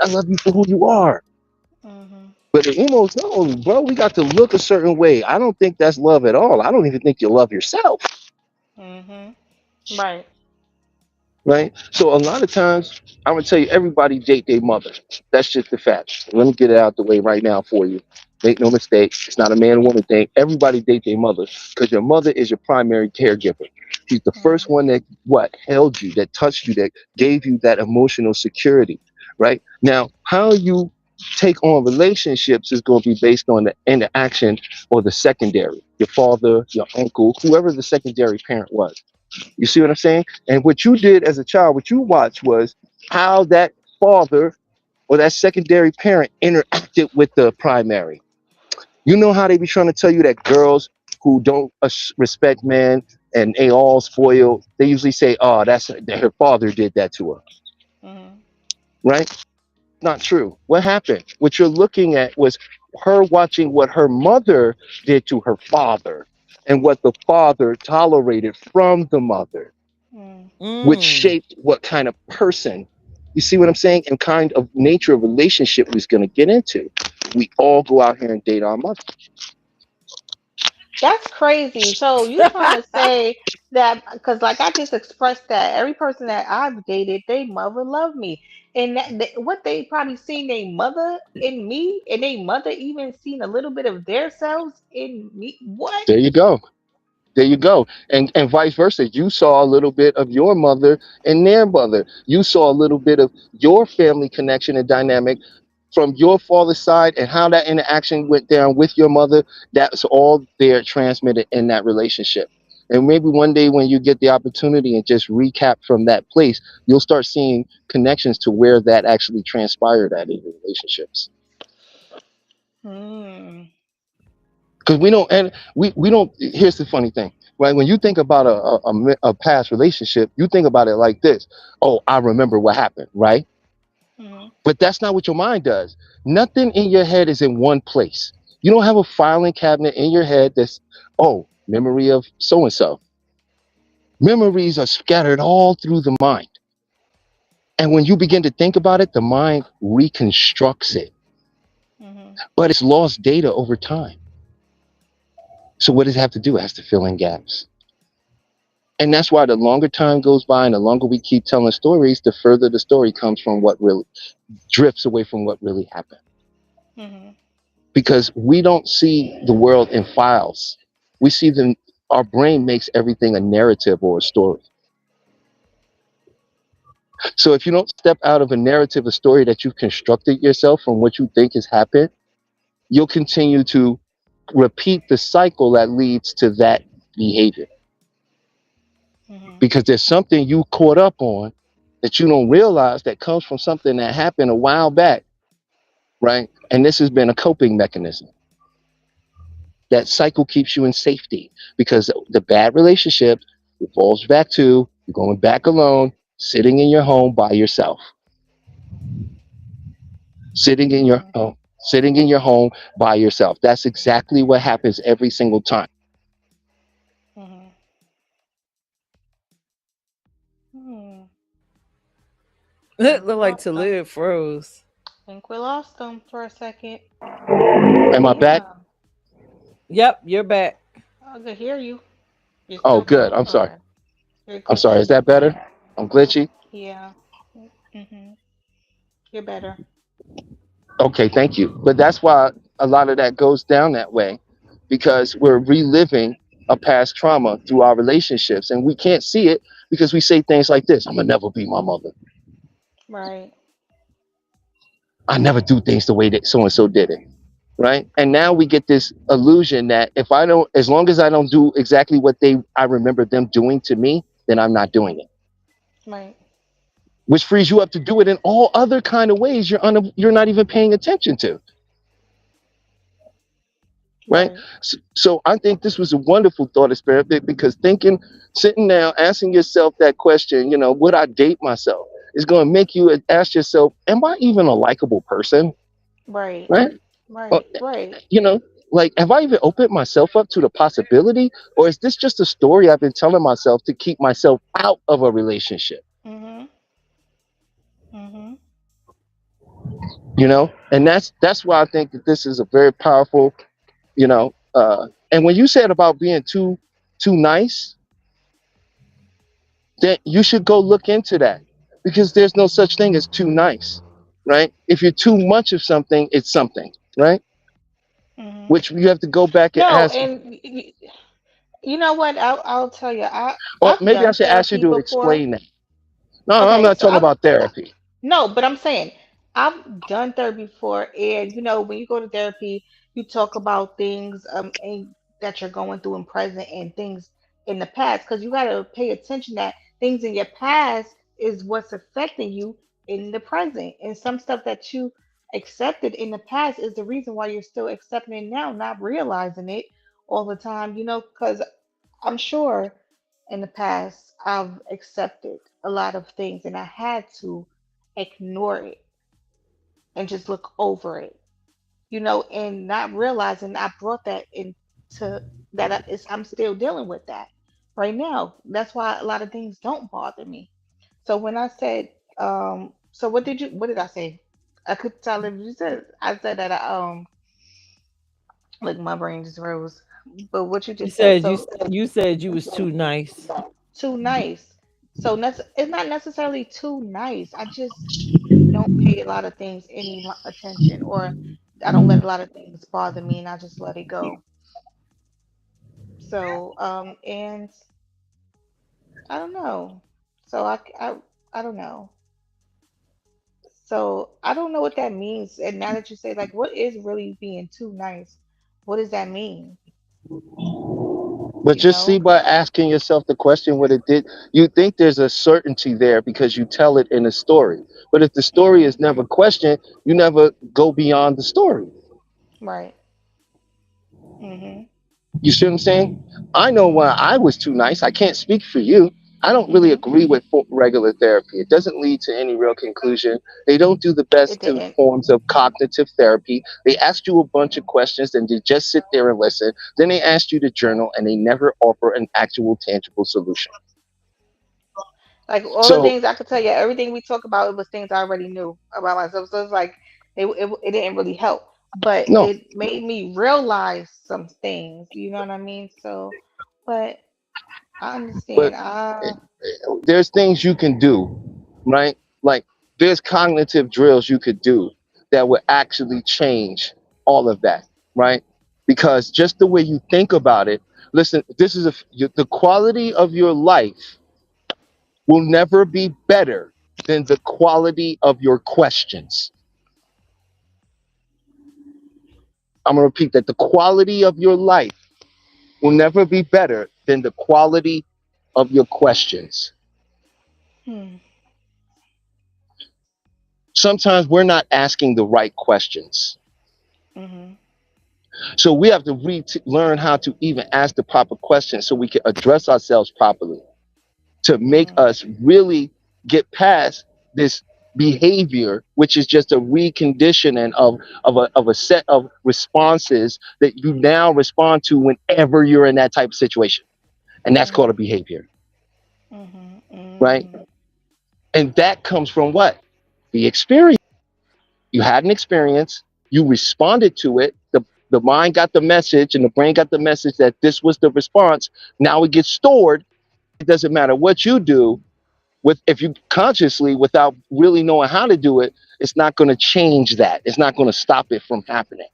love you for who you are. Mhm. But the emos, no, bro, we got to look a certain way. I don't think that's love at all. I don't even think you love yourself. Mhm. Right. Right? So a lot of times, I'm gonna tell you, everybody date their mother. That's just the fact. Let me get it out the way right now for you. Make no mistake, it's not a man and woman thing. Everybody date their mother because your mother is your primary caregiver. She's the first Mhm. one that what held you, that touched you, that gave you that emotional security. Right now, how you take on relationships is going to be based on the interaction or the secondary, your father, your uncle, whoever the secondary parent was. You see what I'm saying? And what you did as a child, what you watched was how that father or that secondary parent interacted with the primary. You know how they be trying to tell you that girls who don't respect men and they all spoiled, they usually say, oh, that's that her father did that to her, Mhm. right? Not true. What happened? What you're looking at was her watching what her mother did to her father and what the father tolerated from the mother, Mm. which Mm. shaped what kind of person, you see what I'm saying, and kind of nature of relationship we was going to get into. We all go out here and date our mother. That's crazy. So you trying to say that because like I just expressed that every person that I've dated, they mother loved me, and what they probably seen their mother in me, and they mother even seen a little bit of their selves in me. What? There you go. There you go. And vice versa. You saw a little bit of your mother and their mother. You saw a little bit of your family connection and dynamic from your father's side and how that interaction went down with your mother. That's all there transmitted in that relationship. And maybe one day when you get the opportunity and just recap from that place, you'll start seeing connections to where that actually transpired at in your relationships. Hmm. Because we don't, and we don't. Here's the funny thing, right? When you think about a past relationship, you think about it like this: oh, I remember what happened, right? Hmm. But that's not what your mind does. Nothing in your head is in one place. You don't have a filing cabinet in your head that's, oh, memory of so and so. Memories are scattered all through the mind. And when you begin to think about it, the mind reconstructs it, Hmm. but it's lost data over time. So what does it have to do? It has to fill in gaps. And that's why the longer time goes by and the longer we keep telling stories, the further the story comes from what really drifts away from what really happened. Hmm. Because we don't see the world in files. We see them, our brain makes everything a narrative or a story. So if you don't step out of a narrative, a story that you've constructed yourself from what you think has happened, you'll continue to repeat the cycle that leads to that behavior. Hmm. Because there's something you caught up on that you don't realize that comes from something that happened a while back, right? And this has been a coping mechanism. That cycle keeps you in safety because the bad relationship evolves back to you're going back alone, sitting in your home by yourself, sitting in your Hmm. home, sitting in your home by yourself. That's exactly what happens every single time. Hmm. Hmm. It Think we looked like lost to them. live froze. Think we lost them for a second. Am I back? Yeah, Yep, you're back. I could hear you. You're Oh, still good. froze I'm sorry. or you're I'm sorry. glitching. Is that better? I'm glitchy. Yeah. Hmm. You're better. Okay, thank you. But that's why a lot of that goes down that way because we're reliving a past trauma through our relationships and we can't see it because we say things like this: I'm gonna never be my mother. Right. I never do things the way that so and so did it. Right. And now we get this illusion that if I don't, as long as I don't do exactly what I remember them doing to me, then I'm not doing it, Right. which frees you up to do it in all other kind of ways you're not even paying attention to. Right. Right. So I think this was a wonderful thought experiment because sitting down, asking yourself that question, would I date myself, is going to make you ask yourself, am I even a likable person? Right. Right. Or, Right. Right. you know, like, have I even opened myself up to the possibility, or is this just a story I've been telling myself to keep myself out of a relationship? Mhm. Mhm. And that's why I think that this is a very powerful, and when you said about being too nice, then you should go look into that, because there's no such thing as too nice, right? If you're too much of something, it's something, right? Hmm. Which you have to go back and No, ask. and you know what? I'll tell you. Or I've maybe I done should ask you therapy to before. explain that. No, I'm Okay, not so talking about therapy. no, but I'm saying I've done therapy before, and when you go to therapy, you talk about things that you're going through in present and things in the past, because you got to pay attention that things in your past is what's affecting you in the present, and some stuff that you accepted in the past is the reason why you're still accepting it now, not realizing it all the time, because I'm sure in the past I've accepted a lot of things and I had to ignore it and just look over it, and not realizing I brought that into that I'm still dealing with that right now. That's why a lot of things don't bother me. So when I said, so what did I say? I could tell if you said, I said that like my brain just rose. But what you You just said, said so you said you was too nice. too nice. So it's not necessarily too nice. I just don't pay a lot of things any attention, or I don't let a lot of things bother me, and I just let it go. So, and I don't know. So I don't know. So I don't know what that means. And now that you say, like, what is really being too nice? What does that mean? But You just see know? by asking yourself the question what it did, you think there's a certainty there because you tell it in a story. But if the story Mm-hmm. is never questioned, you never go beyond the story. Right. Mm-hmm. You see what I'm saying? I know when Mm-hmm. I was too nice. I can't speak for you. I don't really Mm-hmm. agree with regular therapy. It doesn't lead to any real conclusion. They don't do the It best to didn't. forms of cognitive therapy. They ask you a bunch of questions and they just sit there and listen. Then they ask you to journal and they never offer an actual tangible solution. Like all the So, things I could tell you, everything we talk about, it was things I already knew about myself. So it's like it didn't really help, but no, it made me realize some things. You know what I mean? So, but I but understand. there's things you can do, right? Like there's cognitive drills you could do that would actually change all of that, right? Because just the way you think about it, listen, this is the quality of your life will never be better than the quality of your questions. I'm going to repeat that: the quality of your life will never be better than the quality of your questions. Hmm. Sometimes we're not asking the right questions. Mhm. So we have to learn how to even ask the proper questions so we can address ourselves properly to make Mhm. us really get past this behavior, which is just a reconditioning of a set of responses that you now respond to whenever you're in that type of situation. And that's called a Mhm. behavior, Mhm. right? Mhm. And that comes from what? The experience. You had an experience, you responded to it, the mind got the message and the brain got the message that this was the response. Now it gets stored. It doesn't matter what you do with, if you consciously without really knowing how to do it, it's not going to change that. It's not going to stop it from happening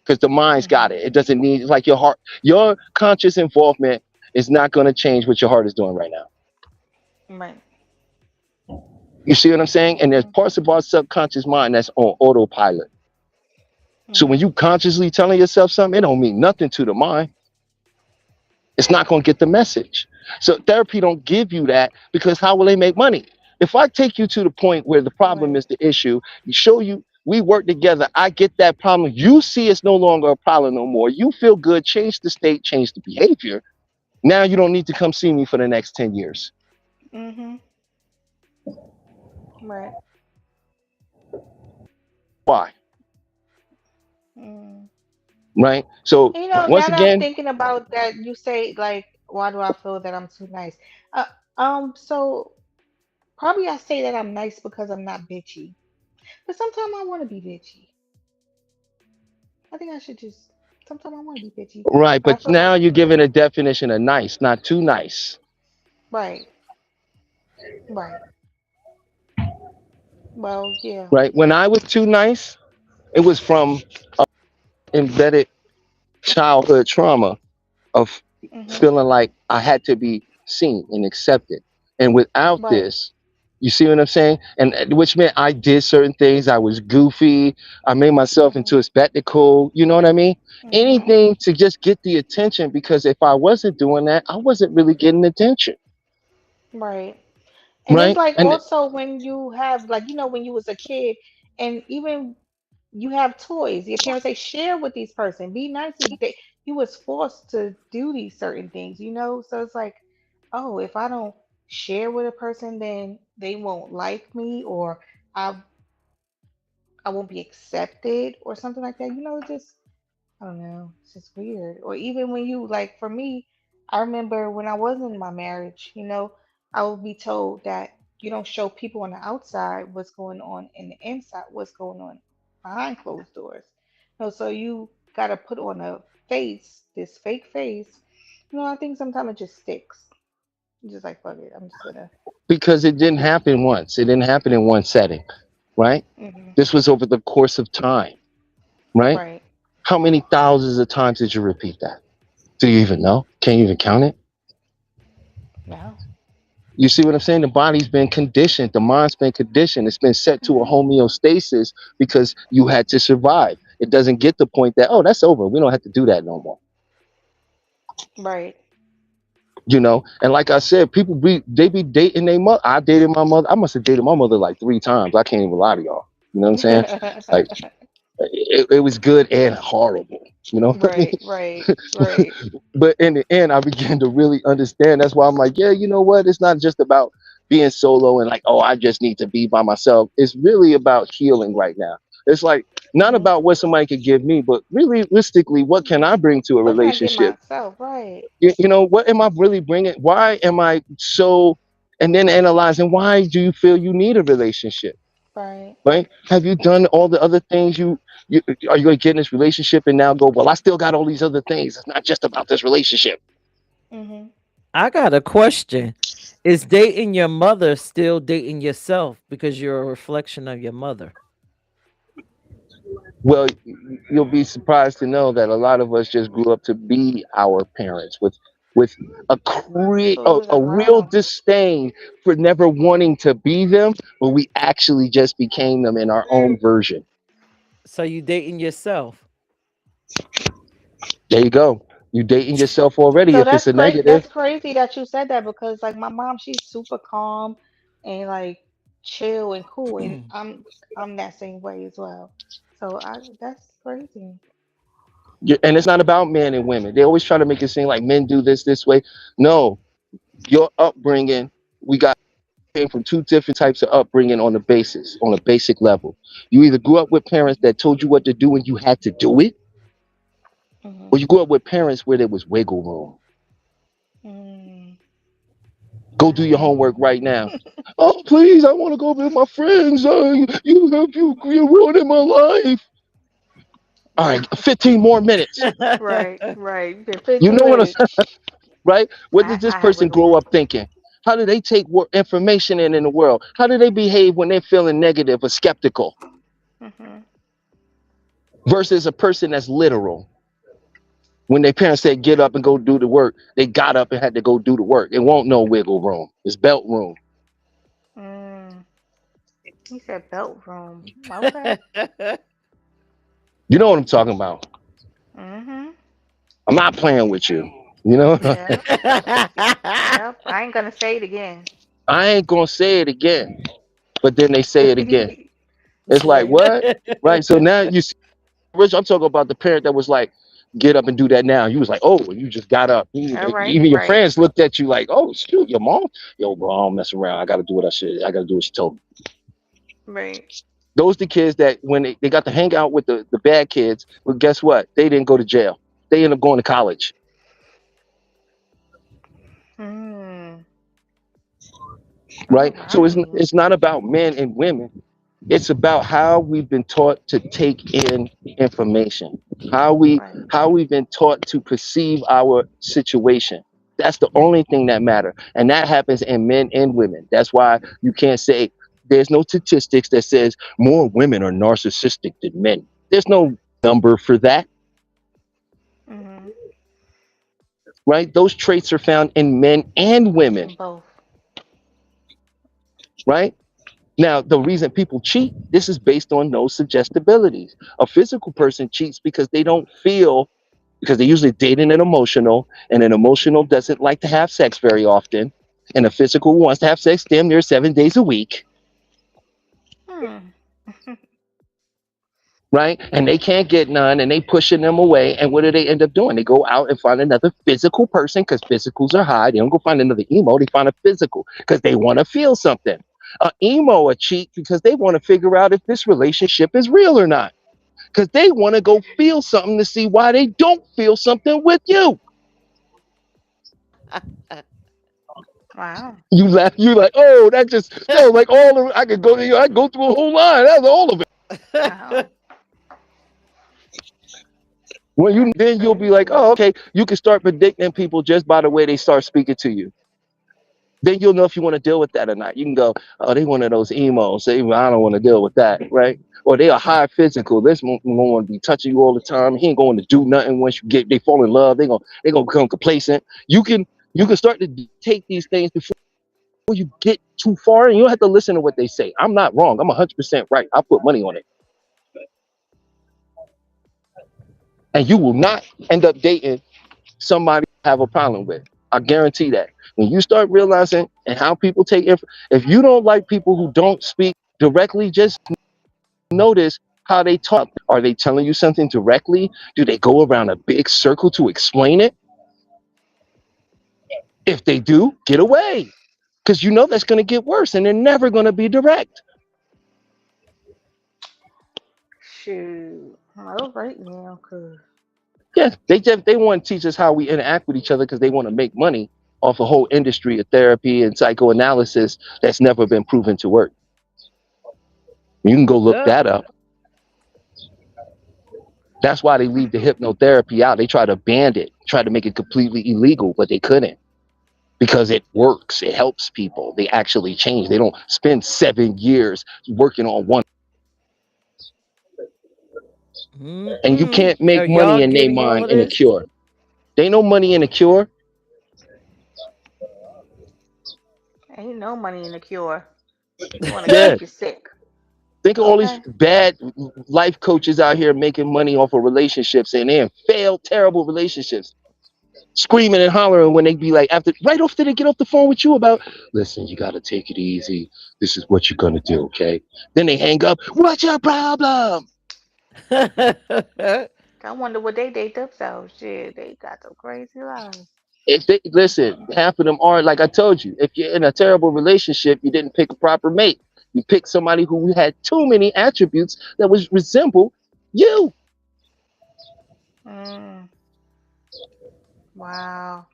because the mind's got Mhm. it. It doesn't need, it's like your heart, your conscious involvement is not going to change what your heart is doing right now. Right. You see what I'm saying? And there's Mhm. parts of our subconscious mind that's on autopilot. So when Mhm. you consciously telling yourself something, it don't mean nothing to the mind. It's not going to get the message. So therapy don't give you that, because how will they make money? If I take you to the point where the problem Right. is the issue, show you we work together, I get that problem, you see it's no longer a problem no more. You feel good, change the state, change the behavior. Now you don't need to come see me for the next 10 years. Mhm. Right. Why? Mm. Right? So Now once that I'm again, thinking about that, you say like, why do I feel that I'm too nice? So probably I say that I'm nice because I'm not bitchy. But sometimes I want to be bitchy. I think I should just. Sometimes I want to be bitchy, Right, but I but feel now you're giving a definition of nice, not too nice. right, right. Well, yeah. Right? When I was too nice, it was from embedded childhood trauma of Mhm. feeling like I had to be seen and accepted. And without Right. this, you see what I'm saying? And which meant I did certain things. I was goofy. I made myself Mhm. into a spectacle. You know what I mean? Mhm. Anything to just get the attention, because if I wasn't doing that, I wasn't really getting attention. Right. And it's Right? like And also when you have like when you was a kid, and even you have toys. Your parents say share with these person, be nice. You was forced to do these certain things, So it's like, oh, if I don't share with a person, then they won't like me, or I I won't be accepted, or something like that. Just I don't know. It's just weird. Or even when you like for me, I remember when I was in my marriage, I would be told that you don't show people on the outside what's going on in the inside, what's going on behind closed doors. So you gotta put on a face, this fake face. I think sometimes it just sticks. You're just like, fuck it, I'm just gonna. because it didn't happen once, it didn't happen in one setting. Right? Hmm. This was over the course of time. Right? Right. How many thousands of times did you repeat that? Do you even know? Can you even count it? No. You see what I'm saying? The body's been conditioned, the mind's been conditioned, it's been set to a Hmm. homeostasis because you had to survive. It doesn't get the point that, oh, that's over. We don't have to do that no more. Right. And like I said, people be dating their mother. I dated my mother. I must have dated my mother like 3 times. I can't even lie to y'all. You know what I'm saying? Like it was good and horrible. You know what I mean? Right. Right. Right. But in the end, I began to really understand. That's why I'm like, yeah, you know what? It's not just about being solo and like, oh, I just need to be by myself. It's really about healing right now. It's like not Hmm. about what somebody could give me, but realistically, what can I bring to a What can I get relationship? myself? Right. What am I really bringing? Why am I so? And then analyzing, why do you feel you need a relationship? Right. Right? Have you done all the other things you are you going to get in this relationship and now go, well, I still got all these other things. It's not just about this relationship. Hmm. I got a question. Is dating your mother still dating yourself because you're a reflection of your mother? Well, you'll be surprised to know that a lot of us just grew up to be our parents with Who was a real around? disdain for never wanting to be them, but we actually just became them in our own version. So you dating yourself? There you go. You dating yourself already So if it's that's a great. negative. That's crazy that you said that, because like my mom, she's super calm and like chill and cool, and I'm that same way as well. So that's crazy. And it's not about men and women. They always try to make it seem like men do this way. No, your upbringing, we got came from two different types of upbringing on a basic level. You either grew up with parents that told you what to do and you had to do it, Hmm. or you grew up with parents where there was wiggle room. Mm. Go do your homework right now. Oh, please, I want to go with my friends. You're ruining my life. All right, 15 more minutes. Right, right. Been You 15 know what I'm minutes. saying, right? What I did this I have person wiggle grow room. up thinking? How do they take information in the world? How do they behave when they're feeling negative or skeptical Hmm. versus a person that's literal? When their parents said get up and go do the work, they got up and had to go do the work. It won't no wiggle room. It's belt room. Mm. He said belt room. Okay. You know what I'm talking about. Hmm. I'm not playing with you. You know, Yep. Yep. I ain't gonna say it again. I ain't gonna say it again, but then they say it again. It's like Yeah. what? Right? So now you see, Rich, I'm talking about the parent that was like, get up and do that now. You was like, oh, and you just got up. All right. Even your Right. friends looked at you like, oh, shoot, your mom? Yo, bro, I don't mess around. I gotta do what I should. I gotta do what she told me. Right. Those the kids that when they got to hang out with the bad kids, well, guess what? They didn't go to jail. They ended up going to college. Hmm. All Right? So right. it's not about men and women. It's about how we've been taught to take in information, how we Right. how we've been taught to perceive our situation. That's the only thing that matter, and that happens in men and women. That's why you can't say there's no statistics that says more women are narcissistic than men. There's no number for that, Mhm. right? Those traits are found in men and women, In both. right? Now, the reason people cheat, this is based on those suggestibilities. A physical person cheats because they don't feel, because they're usually dating an emotional, and an emotional doesn't like to have sex very often, and a physical wants to have sex damn near 7 days a week, Hmm. right? And they can't get none, and they pushing them away. And what do they end up doing? They go out and find another physical person because physicals are high. They don't go find another emo. They find a physical because they want to feel something. A emo a cheat because they want to figure out if this relationship is real or not. Because they want to go feel something to see why they don't feel something with you. Wow. You laugh. You're like, oh, that was like all of. I could go. I could go through a whole line. That's all of it. Wow. When you That's then you'll be like, crazy. oh, okay. You can start predicting people just by the way they start speaking to you. Then you'll know if you want to deal with that or not. You can go, oh, they one of those emos. They, I don't want to deal with that, right? Or they are high physical. This one want to be touching you all the time. He ain't going to do nothing once you get. They fall in love. They gonna become complacent. You can start to take these things before you get too far, and you don't have to listen to what they say. I'm not wrong. I'm 100% right. I'll put money on it. And you will not end up dating somebody you have a problem with. I guarantee that. When you start realizing and how people take if you don't like people who don't speak directly, just notice how they talk. Are they telling you something directly? Do they go around a big circle to explain it? If they do, get away. Because you know that's going to get worse and they're never going to be direct. Shoot. All right now, cause Yeah, they want to teach us how we interact with each other because they want to make money off a whole industry of therapy and psychoanalysis that's never been proven to work. You can go look Yep. that up. That's why they leave the hypnotherapy out. They try to ban it, try to make it completely illegal, but they couldn't because it works. It helps people. They actually change. They don't spend 7 years working on one. And you Mm-mm. can't make Are y'all money in their getting all mind of in a this? cure. They no money in a cure. ain't no money in the cure. They want to Yeah. keep you sick. Think of all these Okay. bad life coaches out here making money off of relationships and they're in failed, terrible relationships, screaming and hollering when they be like, after right after they get off the phone with you about, listen, you got to take it easy. This is what you're going to do, okay? Then they hang up. What's your problem? I wonder what they date themselves. Shit, they got some crazy lives. If they listen, half of them are like I told you. If you're in a terrible relationship, you didn't pick a proper mate. You picked somebody who had too many attributes that was resemble you. Mm, wow.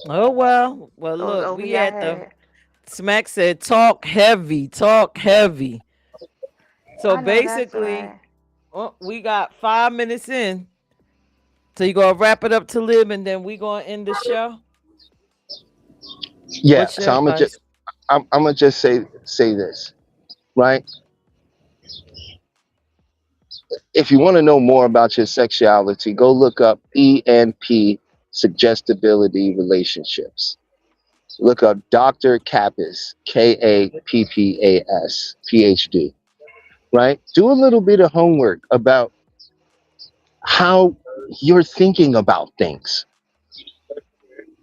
Oh well. Well Those look, we OBI at the had. Smack said talk heavy, talk heavy. So I know that's basically, right. we got 5 minutes in. So you gonna wrap it up to Lib and then we gonna end the show? Yeah. What's So your advice? I'm gonna just say this, right? If you want to know more about your sexuality, go look up ENP suggestibility relationships. Look up Dr. Kappas, Kappas, PhD, right? Do a little bit of homework about how you're thinking about things.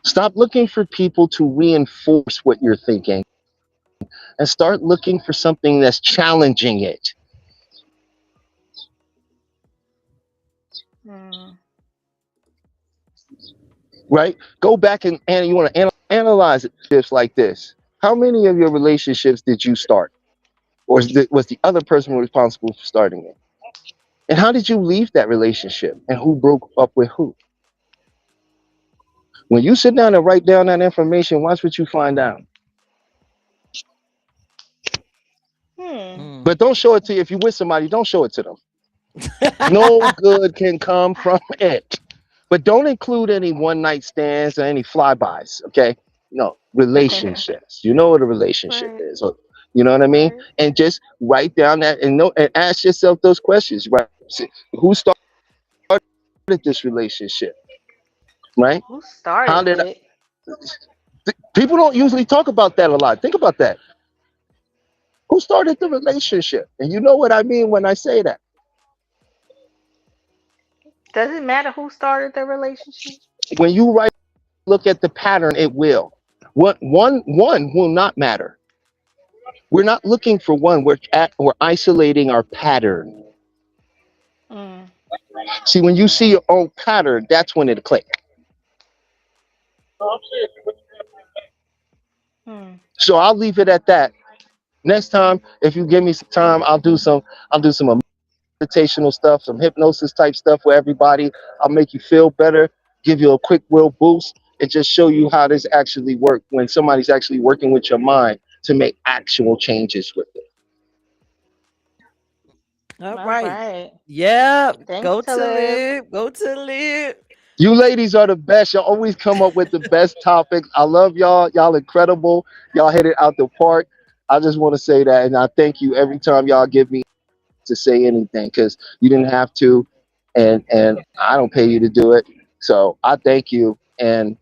Stop looking for people to reinforce what you're thinking and start looking for something that's challenging it, Mm, right? Go back and you want to analyze it just like this. How many of your relationships did you start? Or was the other person responsible for starting it? And how did you leave that relationship? And who broke up with who? When you sit down and write down that information, watch what you find out. Hmm. Mm. But don't show it to you. If you with somebody, don't show it to them. No good can come from it. But don't include any one night stands or any flybys, okay? No, relationships. You know what a relationship Right. is. You know what I mean? Right. And just write down that and know and ask yourself those questions, right? Who started this relationship, right? Who How started did it? people don't usually talk about that a lot? Think about that. Who started the relationship? And you know what I mean when I say that. Does it matter who started the relationship? When you write, look at the pattern, it will. What one will not matter. We're not looking for one. We're isolating our pattern. Mm. See, when you see your own pattern, that's when it click. Hmm. So I'll leave it at that. Next time, if you give me some time, I'll do some meditational stuff, some hypnosis type stuff for everybody. I'll make you feel better, give you a quick will boost, and just show you how this actually works when somebody's actually working with your mind to make actual changes with it. All All right. right. Yep. Thanks, Go to Talib. live. Go to live. You ladies are the best. Y'all always come up with the best topics. I love y'all. Y'all incredible. Y'all hit it out the park. I just want to say that, and I thank you every time y'all give me to say anything because you didn't have to, and I don't pay you to do it. So I thank you, and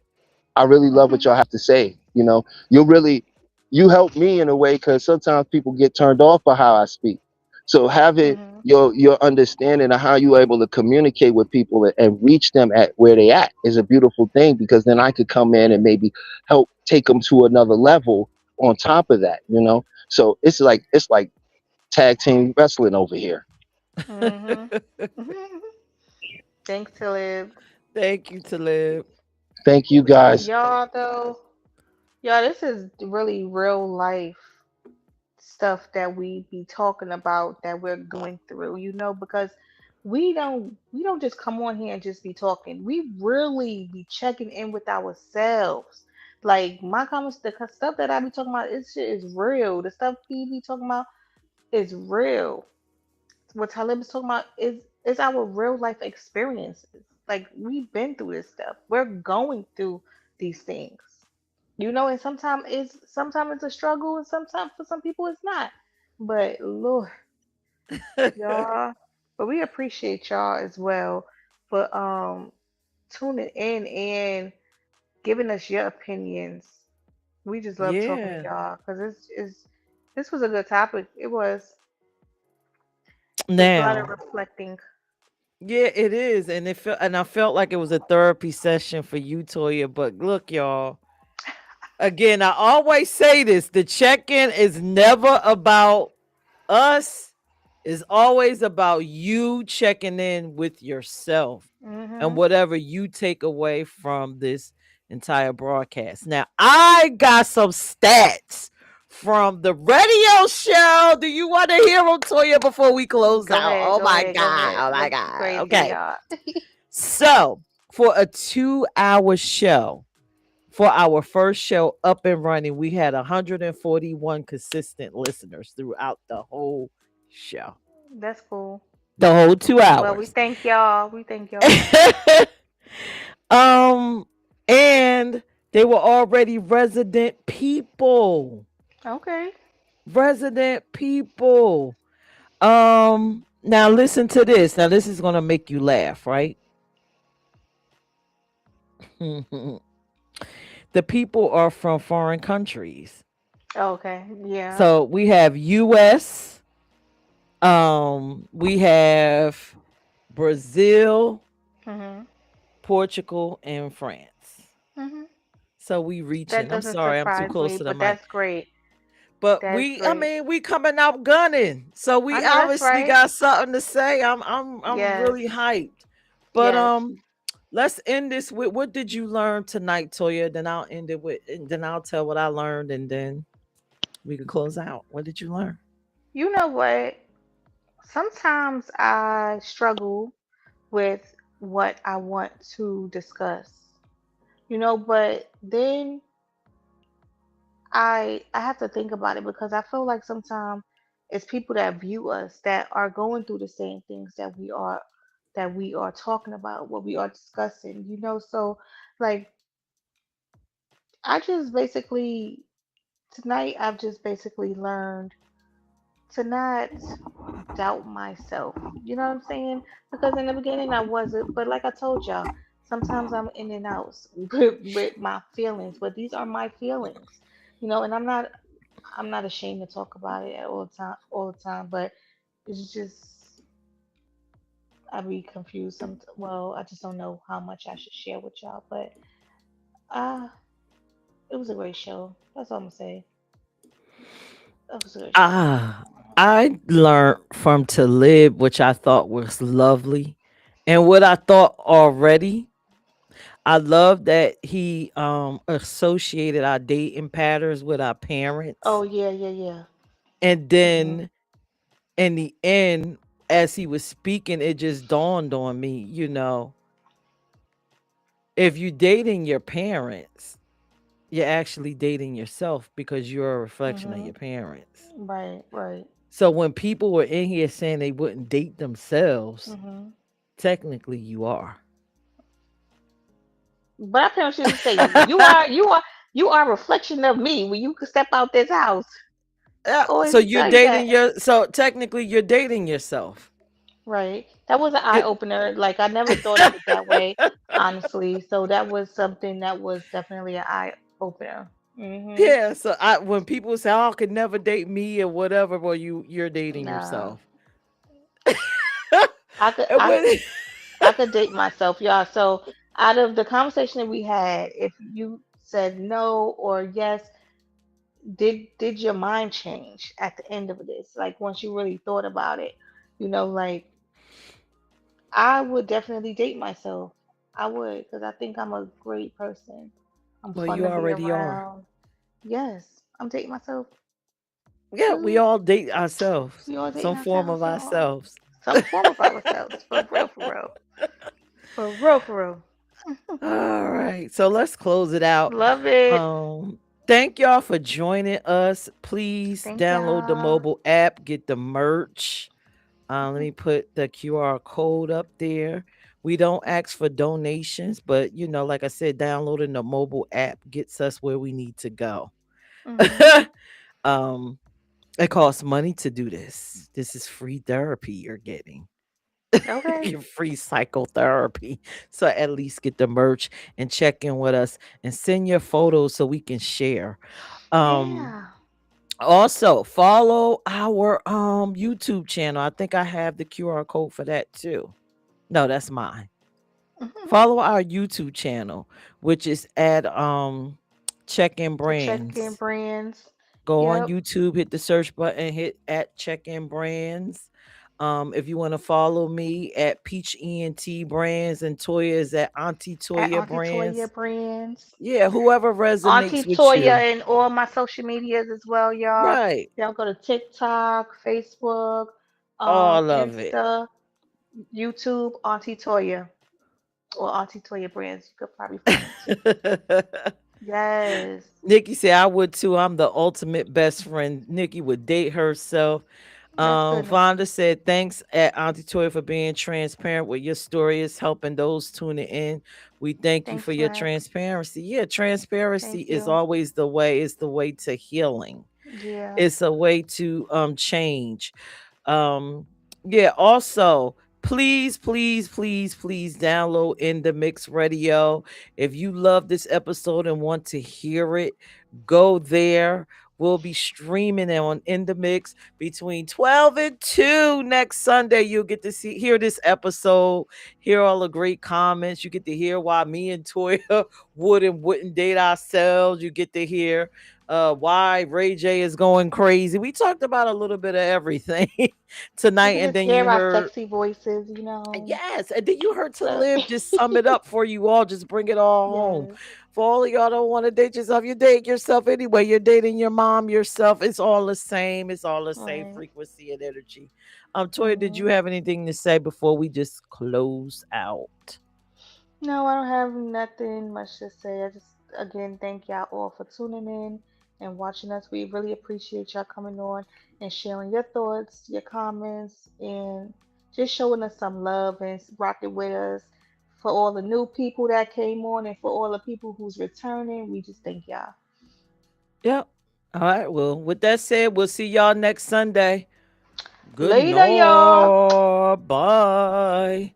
I really love what y'all have to say. You help me in a way because sometimes people get turned off by how I speak. So having Hmm. your understanding of how you're able to communicate with people and reach them at where they at is a beautiful thing because then I could come in and maybe help take them to another level on top of that. So it's like tag team wrestling over here. Hmm. Thanks, Talib. Thank you to live. Thank you guys. Y'all, though, y'all, this is really real life stuff that we be talking about that we're going through, because we don't just come on here and just be talking. We really be checking in with ourselves. Like my comments, stuff that I be talking about, it shit is real. The stuff he be talking about is real. What Talib is talking about is our real life experiences. Like we've been through this stuff. We're going through these things. And sometimes it's a struggle, and sometimes for some people it's not. But Lord, y'all, but we appreciate y'all as well for tuning in and giving us your opinions. We just love talking to Yeah. y'all because this was a good topic. It was a lot of Now, reflecting. yeah, it is. And I felt like it was a therapy session for you, Toya. But look, y'all. Again, I always say this: the check-in is never about us. It's always about you checking in with yourself and Mhm. whatever you take away from this entire broadcast. Now, I got some stats from the radio show. Do you want to hear them, Toya, before we close Go out? ahead, Oh go my ahead, go God. ahead. Oh my Let's go God. crazy, Okay. y'all. So, for a 2-hour show, for our first show up and running, we had 141 consistent listeners throughout the whole show. That's cool. The whole two Well, we hours. thank y'all. We thank y'all. um, and they were already resident people. Okay. Resident people. Now listen to this. Now this is gonna make you laugh, right? The people are from foreign countries. Okay. Yeah. So we have US, we have Brazil, Mhm. Portugal, and France. Mhm. So we That reaching. I'm doesn't sorry, I'm too surprise close me, to the but mic. that's great. But That's we, I great. mean, we coming out gunning. So I we know that's obviously right. got something to say. I'm Yes. really hyped. But Yes. let's end this with what did you learn tonight, Toya? Then I'll end it with and then I'll tell what I learned and then we can close out. What did you learn? You know what? Sometimes I struggle with what I want to discuss. But then I have to think about it because I feel like sometimes It's people that view us that are going through the same things that we are talking about, what we are discussing, you know. So like I just basically tonight I've just basically learned to not doubt myself. You know what I'm saying? Because in the beginning I wasn't, but like I told y'all, sometimes I'm in and out with my feelings, but these are my feelings. You know, and I'm not ashamed to talk about it at all the time, but it's just I be confused some well, I just don't know how much I should share with y'all, but uh it was a great show. That's all I'm gonna say. That was a good show. Ah, I learned from To Live, which I thought was lovely. And what I thought already, I love that he associated our dating patterns with our Oh parents. yeah, yeah, yeah. And Mhm. then in the end, as he was speaking, it just dawned on me, if you're dating your parents, you're actually dating yourself because you're a reflection of your Mhm. parents. Right, right. So when people were in here saying they wouldn't date themselves, Mhm. technically you are. But our parents used to say, you are a reflection of me when you could step out this house." Yeah, Always so to you're tell you that. dating so technically you're dating yourself. Right. That was an eye It- opener. Like I never thought of it that way, honestly. So that was something that was definitely an eye opener. Mhm. yeah, so when people say, "Oh, I could never date me" or whatever, well, you're dating Nah. yourself. I could And I when- I could date myself, y'all. So out of the conversation that we had, if you said no or yes, did your mind change at the end of this? Like once you really thought about it, you know, like I would definitely date myself. I would, because I think I'm a great person. I'm well, fun you to be already are. around. Yes, I'm dating myself. Yeah, we Ooh, all date ourselves, we all dating some form ourselves. of Oh, ourselves. some form of ourselves. For real, for real. For real, for real. All right, so let's close it out. Love it. Um, Thank y'all for joining us. Please Thank download the y'all. mobile app, get the merch. Let me put the QR code up there. We don't ask for donations, but like I said, downloading the mobile app gets us where we need to go. Hmm. um, it costs money to do this. This is free therapy you're getting. Okay. Your free psychotherapy. So at least get the merch and check in with us and send your photos so we can share. Um Yeah. Also follow our YouTube channel. I think I have the QR code for that too. No, that's mine. Follow our YouTube channel, which is at Check In The check-in Brands. brands. Go on Yep. YouTube, hit the search button, hit at Check In Brands. If you want to follow me at Peach ENT Brands and Toya is at Auntie At Toya Auntie Toya Brands. brands. Yeah, whoever Auntie resonates with Toya you. and all my social medias as well, y'all. Right. Y'all go to TikTok, Facebook, All of it. Insta, YouTube, Auntie Toya or Auntie Toya Brands. You could probably find it too. Yes, Nikki said I would too. I'm the ultimate best friend. Nikki would date herself. that's good, Nikki. Vonda said, thanks at Auntie Toy for being transparent with your story. Is helping those tuning in. We thank you for Thanks, your Mac. transparency. Yeah, transparency Thank is you. always the way. It's the way to healing. Yeah. It's a way to change. Um, yeah, also, please download In the Mix Radio. If you love this episode and want to hear it, go there. We'll be streaming it on In the Mix between 12 and 2 next Sunday. You'll get to hear this episode, hear all the great comments. You get to hear why me and Toya would and wouldn't date ourselves. You get to hear why Ray J is going crazy. We talked about a little bit of everything You tonight, can and just then you hear our heard sexy voices, you know. yes, and then you heard To So, Live just sum it up for you all, just bring it all home. yes, For all of y'all don't want to date yourself, you date yourself anyway. You're dating your mom, yourself. It's all the same. It's all the same right. frequency and energy. Toya, did you Hmm. have anything to say before we just close out? No, I don't have nothing much to say. I just, again, thank y'all all for tuning in and watching us. We really appreciate y'all coming on and sharing your thoughts, your comments, and just showing us some love and rocking with us. For all the new people that came on and for all the people who's returning, we just thank y'all. Yep. All right. Well, with that said, we'll see y'all next Sunday. Good Later, y'all. night. Bye.